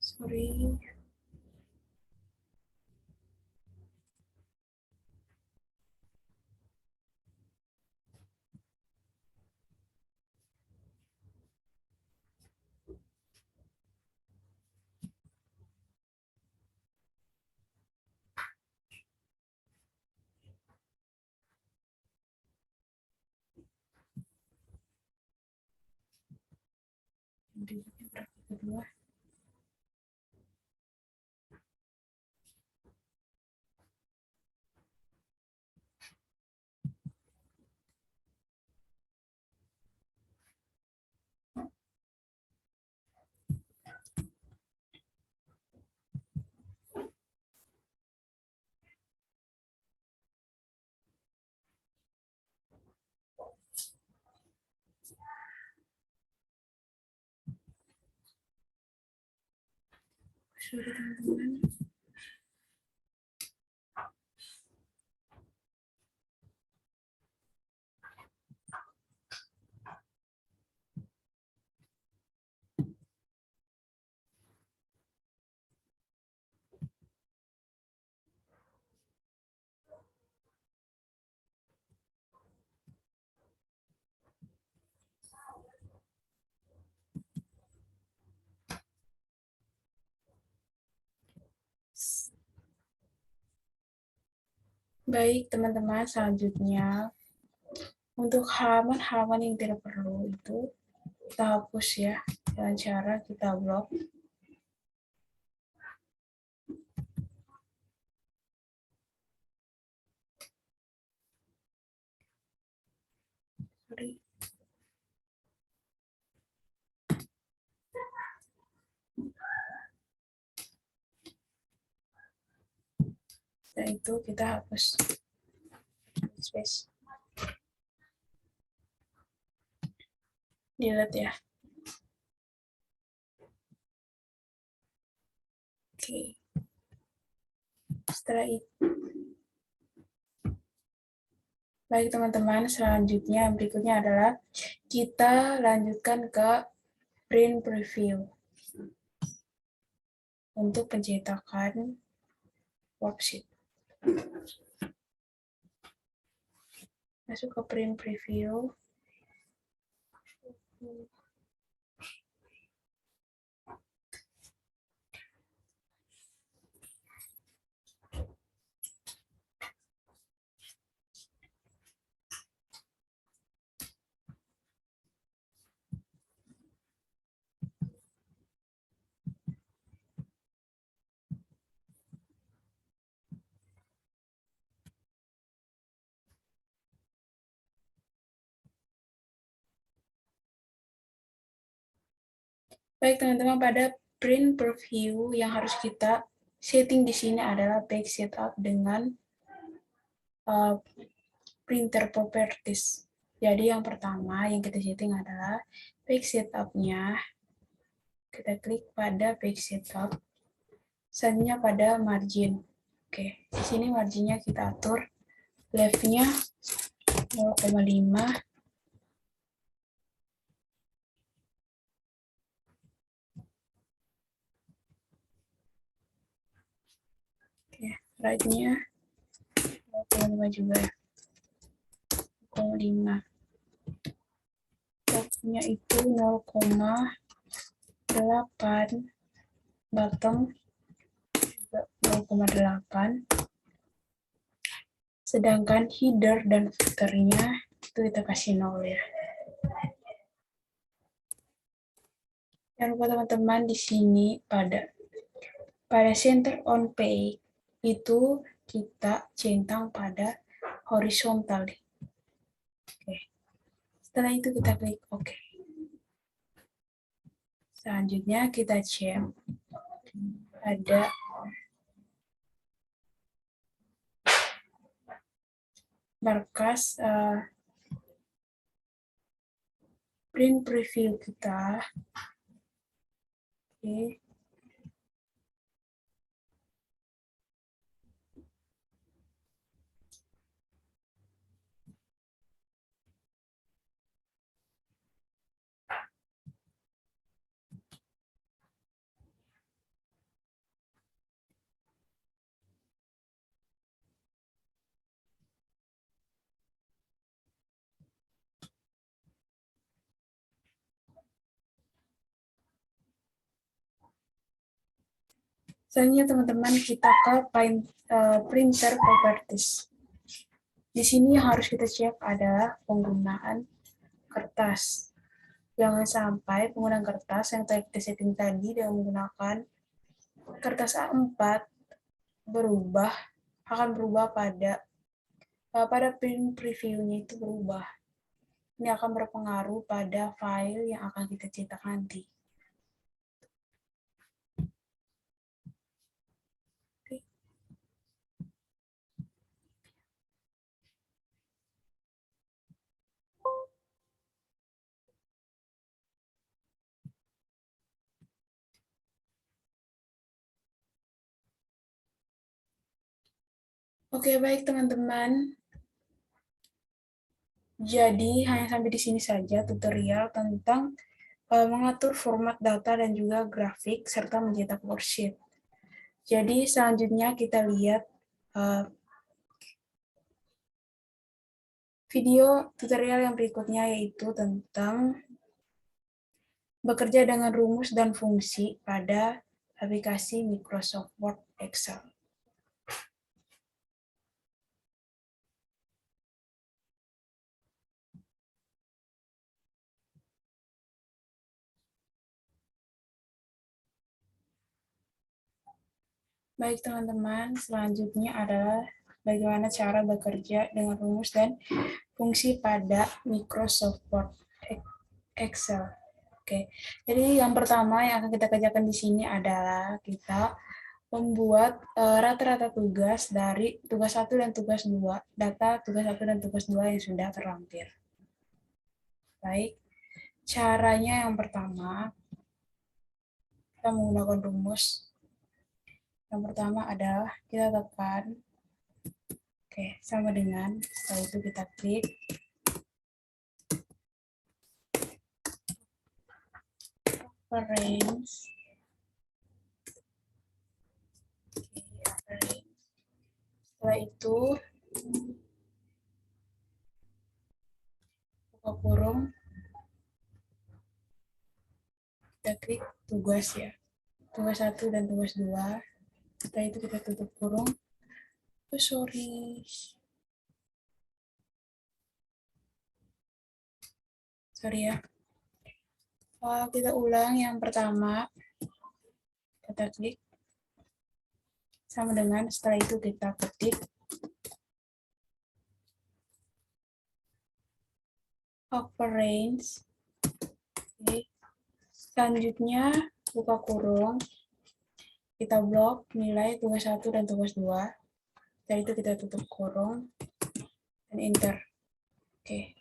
Sorry. Kedua. Sorry teman-teman. Baik teman-teman, selanjutnya untuk halaman-halaman yang tidak perlu itu kita hapus ya dengan cara kita blok. Sorry. Setelah itu kita hapus space. Delete ya. Oke. Setelah itu, baik teman-teman, selanjutnya berikutnya adalah kita lanjutkan ke print preview untuk pencetakan worksheet. Masuk ke print preview. Baik teman-teman, pada print preview yang harus kita setting di sini adalah page setup dengan printer properties. Jadi yang pertama yang kita setting adalah page setup-nya. Kita klik pada page setup. Selanjutnya pada margin. Oke, di sini marginnya kita atur left-nya 0,5. Oke, right-nya 0,5 juga. 0,5. Top-nya itu 0,8. Bottom juga 0,8. Sedangkan header dan footer-nya itu kita kasih 0 ya. Jangan lupa teman-teman di sini pada center on page itu kita centang pada horizontal. Oke. Setelah itu kita klik OK. Selanjutnya kita cek ada berkas print preview kita. Oke. Selanjutnya teman-teman kita ke printer properties. Di sini yang harus kita cek adalah penggunaan kertas. Jangan sampai penggunaan kertas yang kita setting tadi dengan menggunakan kertas A4 akan berubah pada print previewnya itu berubah. Ini akan berpengaruh pada file yang akan kita cetak nanti. Oke, baik teman-teman. Jadi hanya sampai di sini saja tutorial tentang mengatur format data dan juga grafik serta mencetak worksheet. Jadi selanjutnya kita lihat video tutorial yang berikutnya, yaitu tentang bekerja dengan rumus dan fungsi pada aplikasi Microsoft Word Excel. Baik teman-teman, selanjutnya adalah bagaimana cara bekerja dengan rumus dan fungsi pada Microsoft Word Excel. Oke, jadi yang pertama yang akan kita kerjakan di sini adalah kita membuat rata-rata tugas dari tugas 1 dan tugas 2, data tugas 1 dan tugas 2 yang sudah terlampir. Baik, caranya yang pertama, kita menggunakan rumus. Yang pertama adalah kita tekan, oke, sama dengan, setelah itu kita klik, arrange, setelah itu buka kurung, kita klik tugas ya, tugas 1 dan tugas 2, setelah itu kita tutup kurung. Sorry ya. Kita ulang yang pertama, kita klik sama dengan, setelah itu kita ketik operands. Oke. Selanjutnya buka kurung, kita blok nilai tugas 1 dan tugas 2. Setelah itu kita tutup kurung dan enter. Oke.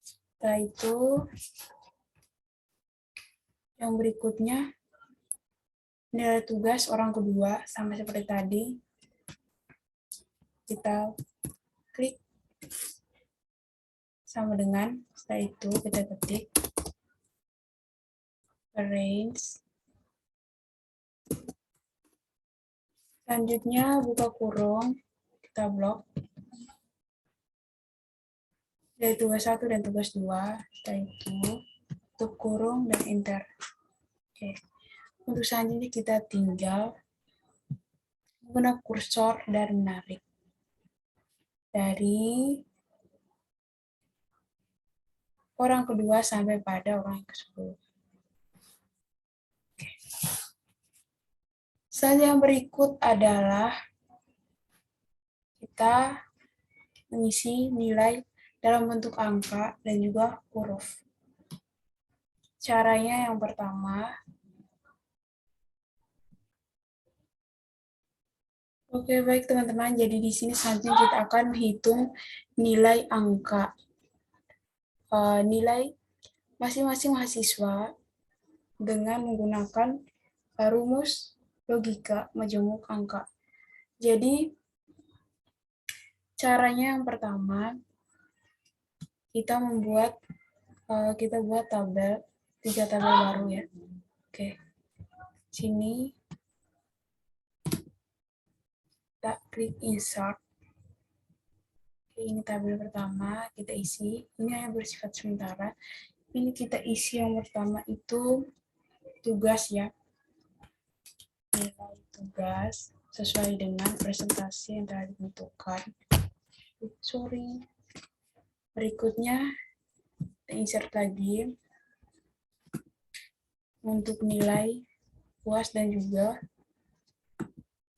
Setelah itu yang berikutnya nilai tugas orang kedua sama seperti tadi. Kita klik sama dengan, setelah itu kita ketik arrange. Selanjutnya buka kurung, kita blok dari tugas 1 dan tugas 2, setelah itu tutup kurung dan enter. Oke. Untuk selanjutnya kita tinggal menggunakan kursor dan menarik dari orang kedua sampai pada orang yang ke-10. Selanjutnya yang berikut adalah kita mengisi nilai dalam bentuk angka dan juga huruf. Caranya yang pertama, oke, baik teman-teman. Jadi di sini selanjutnya kita akan menghitung nilai angka. Nilai masing-masing mahasiswa dengan menggunakan rumus logika majemuk angka. Jadi caranya yang pertama, kita buat tabel, 3 tabel baru ya. Oke. Sini kita klik insert. Ini tabel pertama, kita isi. Ini hanya bersifat sementara. Ini kita isi yang pertama itu tugas ya. Nilai tugas sesuai dengan presentasi yang telah ditentukan. Berikutnya, kita insert lagi untuk nilai UAS dan juga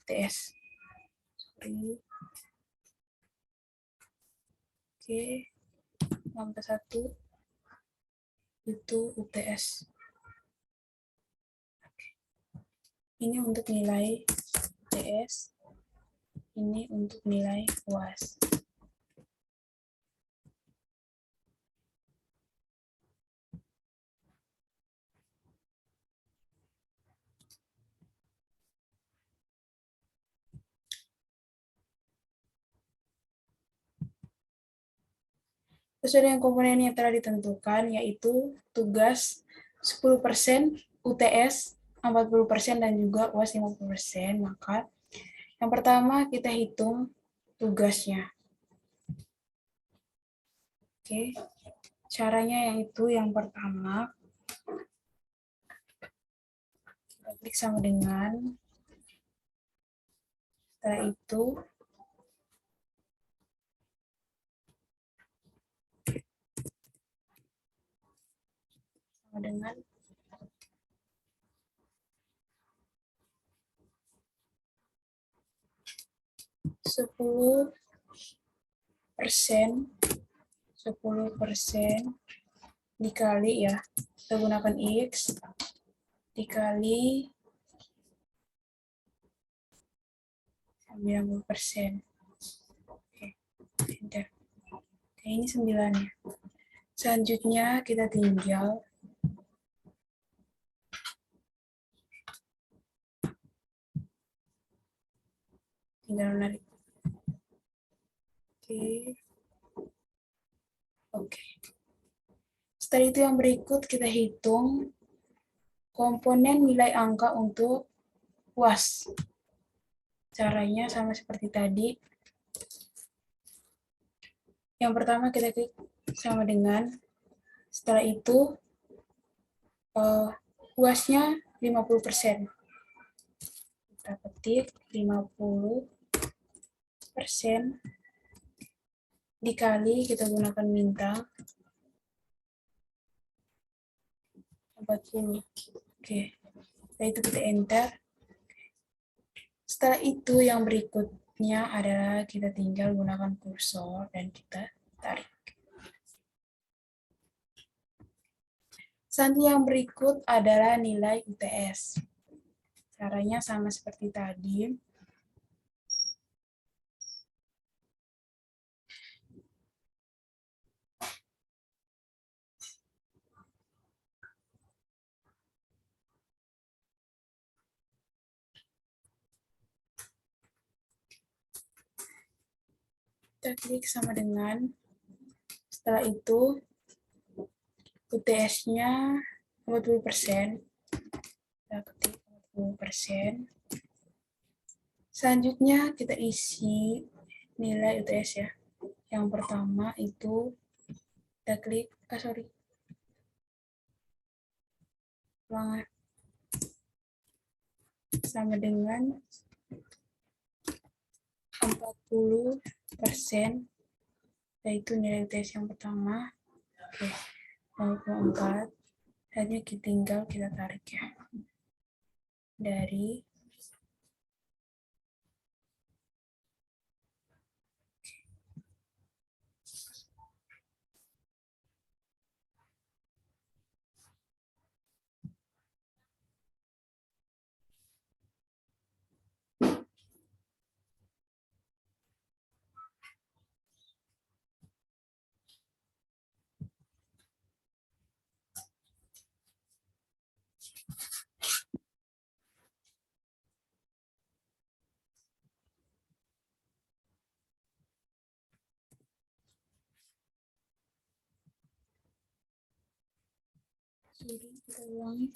UTS. Oke, langkah 1 itu UTS. Ini untuk nilai UTS, ini untuk nilai UAS. Sesuai dengan komponen yang telah ditentukan, yaitu tugas 10%, UTS 40%, dan juga UAS 50%, maka yang pertama kita hitung tugasnya. Oke, caranya yaitu yang pertama, kita klik sama dengan, setelah itu sama dengan sepuluh persen dikali ya, kita gunakan X dikali 90%. Oke, enter. Oke, ini 9 ya. Selanjutnya kita tinggal menarik. Oke. Setelah itu yang berikut kita hitung komponen nilai angka untuk UAS. Caranya sama seperti tadi. Yang pertama kita klik sama dengan, setelah itu UAS-nya 50%. Kita ketik 50% dikali, kita gunakan bintang 40. Oke. Setelah itu kita enter. Setelah itu yang berikutnya adalah kita tinggal gunakan kursor dan kita tarik. Selanjutnya yang berikut adalah nilai UTS. Caranya sama seperti tadi. Kita klik sama dengan, setelah itu UTS-nya 40%. Kita ketik 40%. Selanjutnya kita isi nilai UTS ya. Yang pertama itu kita klik, sama dengan 40%, yaitu nilai UTS yang pertama. Oke, 24. Hanya tinggal kita tarik ya. Dari Sorry, kita ulangi.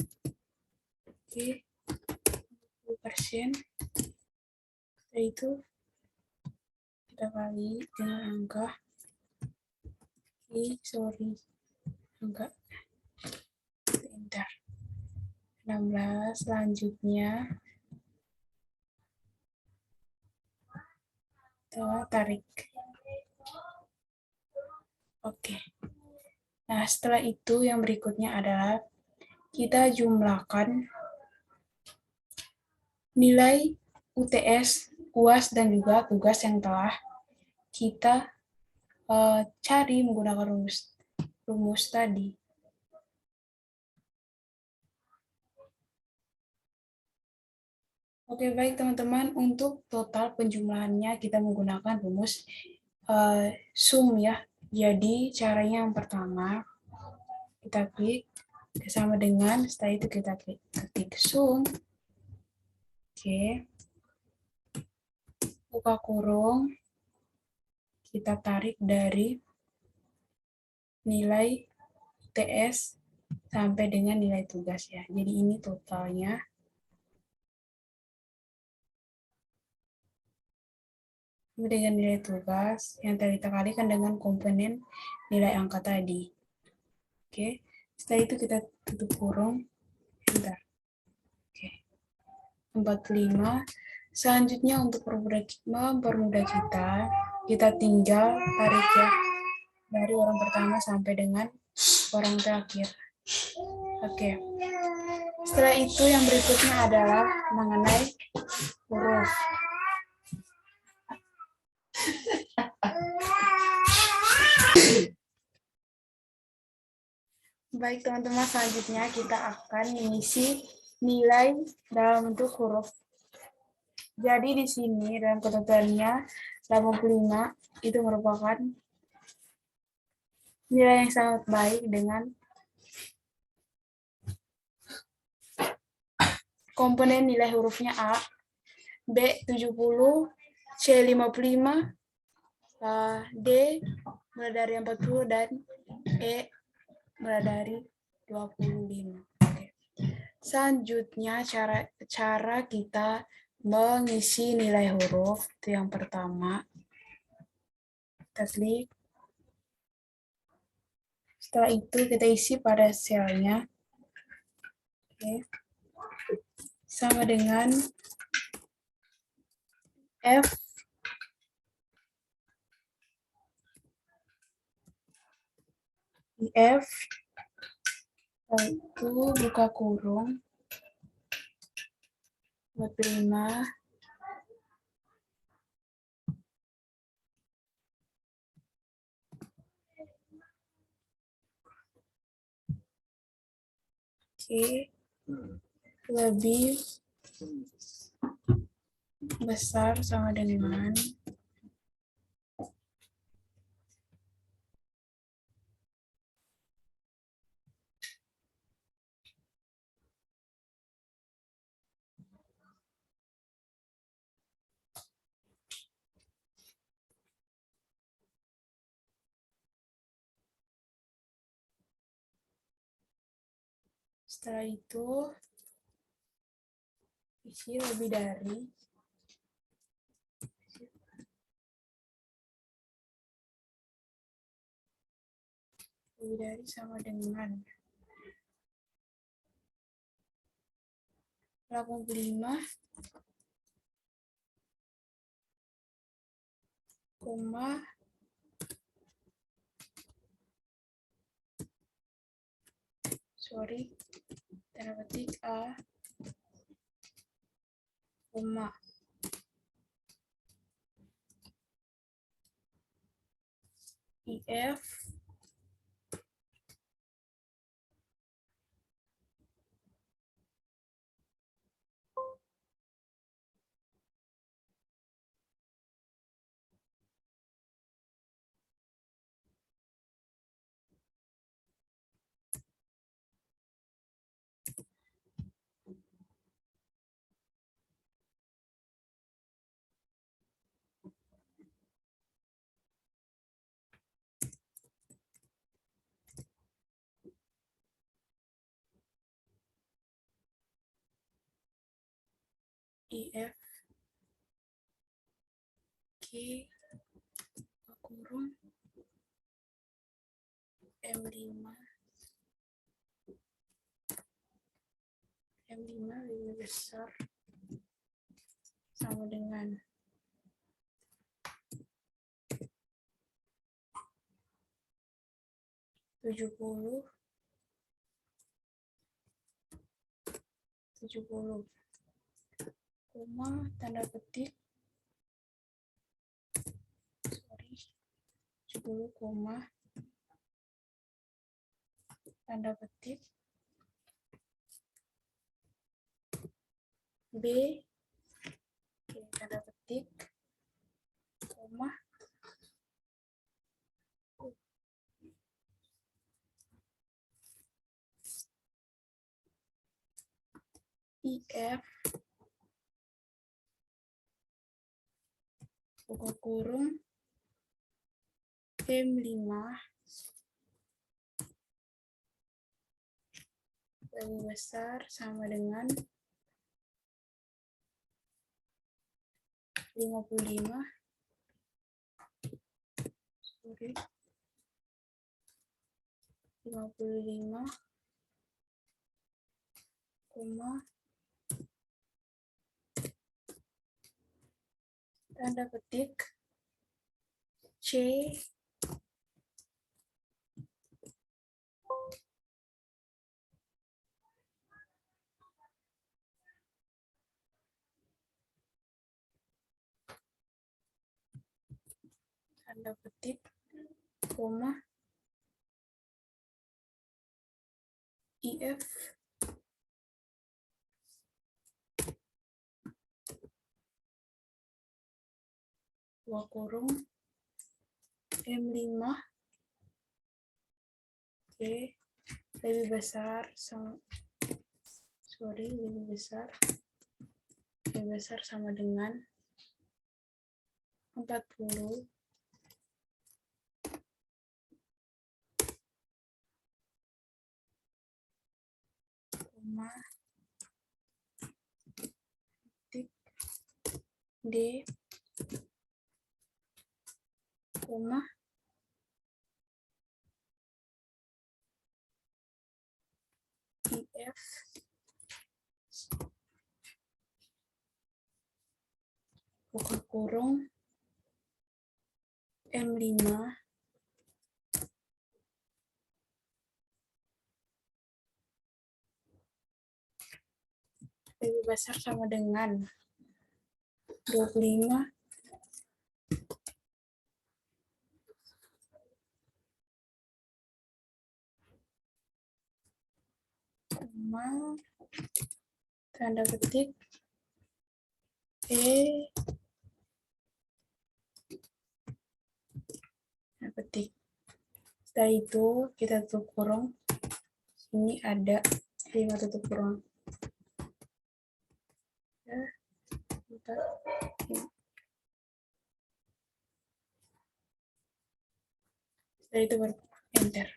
Oke, 20%. Setelah itu kita kali dengan angka. Oke, sorry, angka enter. 16. Selanjutnya kita tarik. Oke. Nah, setelah itu yang berikutnya adalah kita jumlahkan nilai UTS, UAS, dan juga tugas yang telah kita cari menggunakan rumus tadi. Oke, baik teman-teman. Untuk total penjumlahannya kita menggunakan rumus sum ya. Jadi caranya yang pertama kita klik sama dengan, setelah itu kita ketik sum. Oke. Buka kurung. Kita tarik dari nilai TS sampai dengan nilai tugas ya. Jadi ini totalnya. Dengan nilai tugas yang tadi kita kalikan dengan komponen nilai angka tadi. Oke. Setelah itu kita tutup kurung. Bentar. Oke. 45. Selanjutnya untuk mempermudah kita tinggal tarik ya dari orang pertama sampai dengan orang terakhir. Oke. Setelah itu yang berikutnya adalah mengenai huruf. Baik teman-teman, selanjutnya kita akan mengisi nilai dalam bentuk huruf. Jadi di sini dalam ketentuannya 85 itu merupakan nilai yang sangat baik dengan komponen nilai hurufnya A, B 70, C 55, D mulai dari 40, dan E mulai dari 25. Oke. Selanjutnya cara kita mengisi nilai huruf itu yang pertama kita klik. Setelah itu kita isi pada selnya. Oke. Sama dengan F IF, itu buka kurung 45, oke, lebih besar sama dengan setelah itu isi lebih dari sama dengan 85, koma tanda petik A, koma IF, IF Q kurung M5 lebih besar sama dengan 70 koma tanda petik 70 koma tanda petik B tanda petik koma IF buka kurung M5 lebih besar sama dengan 55 koma tanda petik C tanda petik koma IF dua kurung M5 lebih besar sama dengan 40 koma titik D koma IF buka kurung M5 lebih besar sama dengan 25 koma tanda petik tanda petik. Setelah itu kita tutup kurung. Ini ada 5 tutup kurung. Setelah itu baru enter.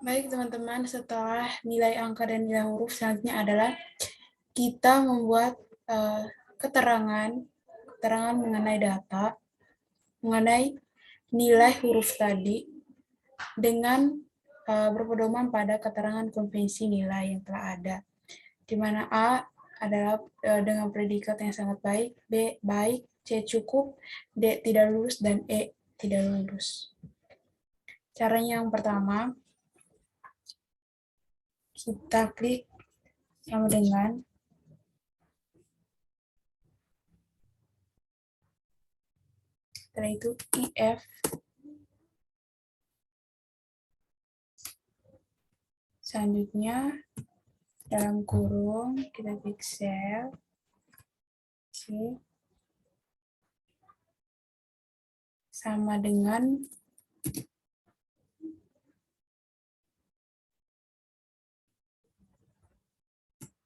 Baik teman-teman, setelah nilai angka dan nilai huruf, selanjutnya adalah kita membuat keterangan mengenai data, mengenai nilai huruf tadi dengan berpedoman pada keterangan konvensi nilai yang telah ada, di mana A adalah dengan predikat yang sangat baik, B baik, C cukup, D tidak lulus, dan E tidak lulus. Caranya yang pertama, kita klik sama dengan setelah itu IF selanjutnya dalam kurung kita klik sel sama dengan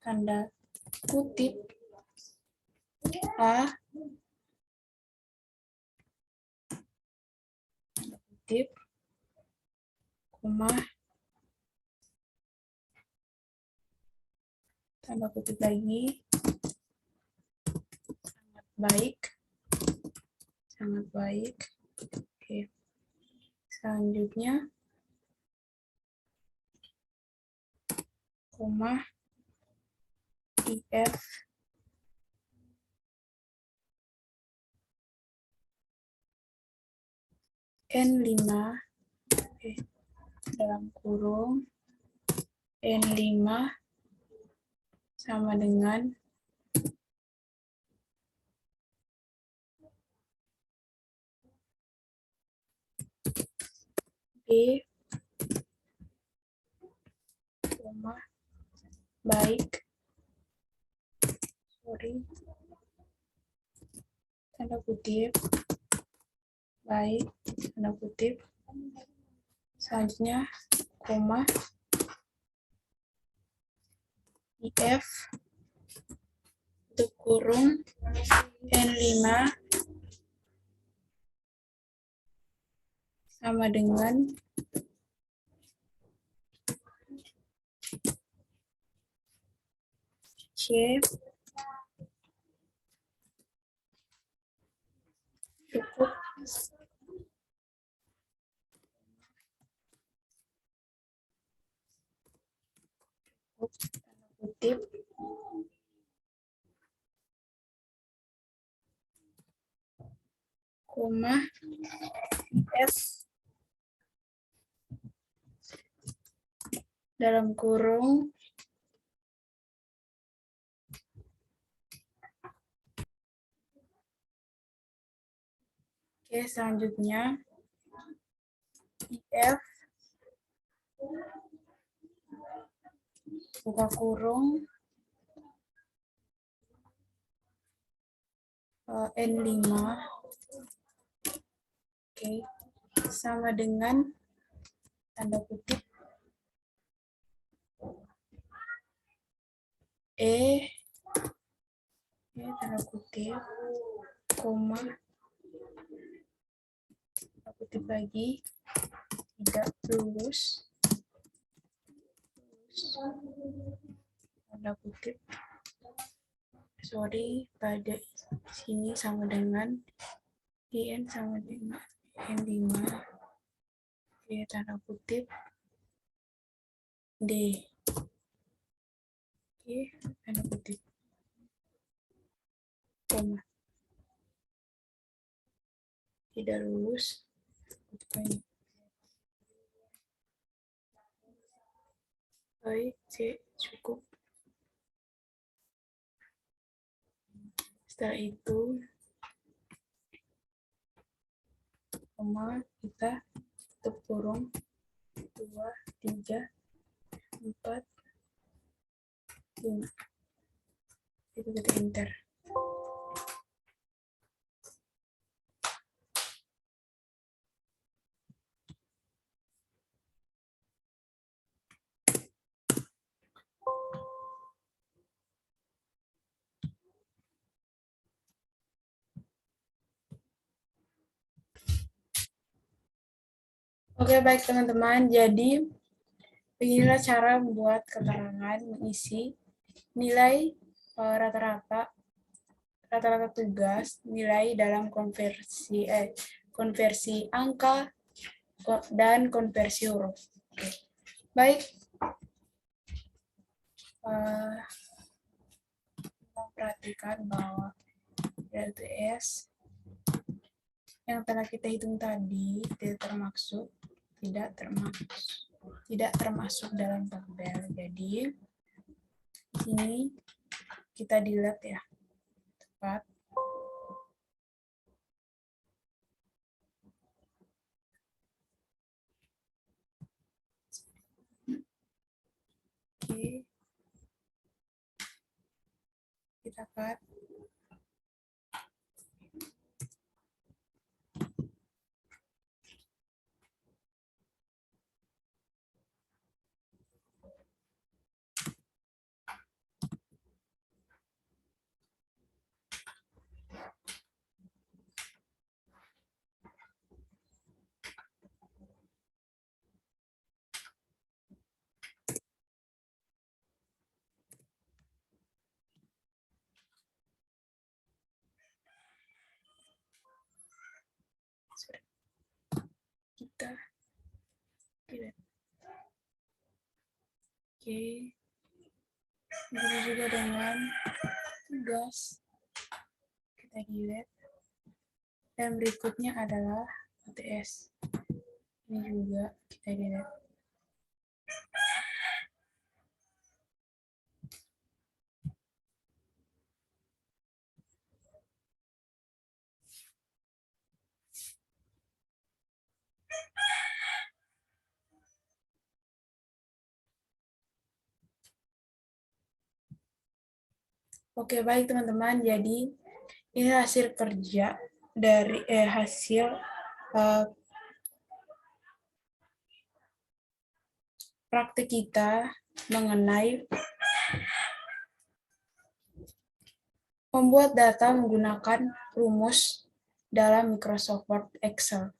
tanda kutip A, tanda kutip, koma, tanda kutip lagi, sangat baik. Oke. Selanjutnya, koma, IF, N5, dalam kurung, N5 sama dengan B, koma, baik, tanda kutip, baik, tanda kutip, selanjutnya, koma, IF, tutup kurung, N5 sama dengan C, cukup, tanda kutip, koma, F, dalam kurung, oke, selanjutnya IF, buka kurung, N5, oke, sama dengan tanda kutip E, tanda kutip, koma, tanda kutip lagi, tidak lulus, tanda kutip, pada sini sama dengan IN sama dengan N5, oke, tanda kutip D, oke, tanda kutip, koma, tidak lulus, baik, C, cukup. Setelah itu, koma, kita tutup kurung, 2, 3, 4, 5. Itu kita enter. Oke, baik teman-teman. Jadi, beginilah cara membuat keterangan mengisi nilai rata-rata tugas, nilai dalam konversi angka dan konversi huruf. Oke. Baik, perhatikan bahwa LTS yang telah kita hitung tadi tidak termasuk dalam tabel. Jadi ini kita delete ya, tepat. Oke, kita cut. sudah kita delete. Oke, begitu juga dengan tugas, kita delete. Dan berikutnya adalah UTS. Ini juga kita delete. Oke, baik teman-teman. Jadi ini hasil kerja dari hasil praktik kita mengenai membuat data menggunakan rumus dalam Microsoft Excel.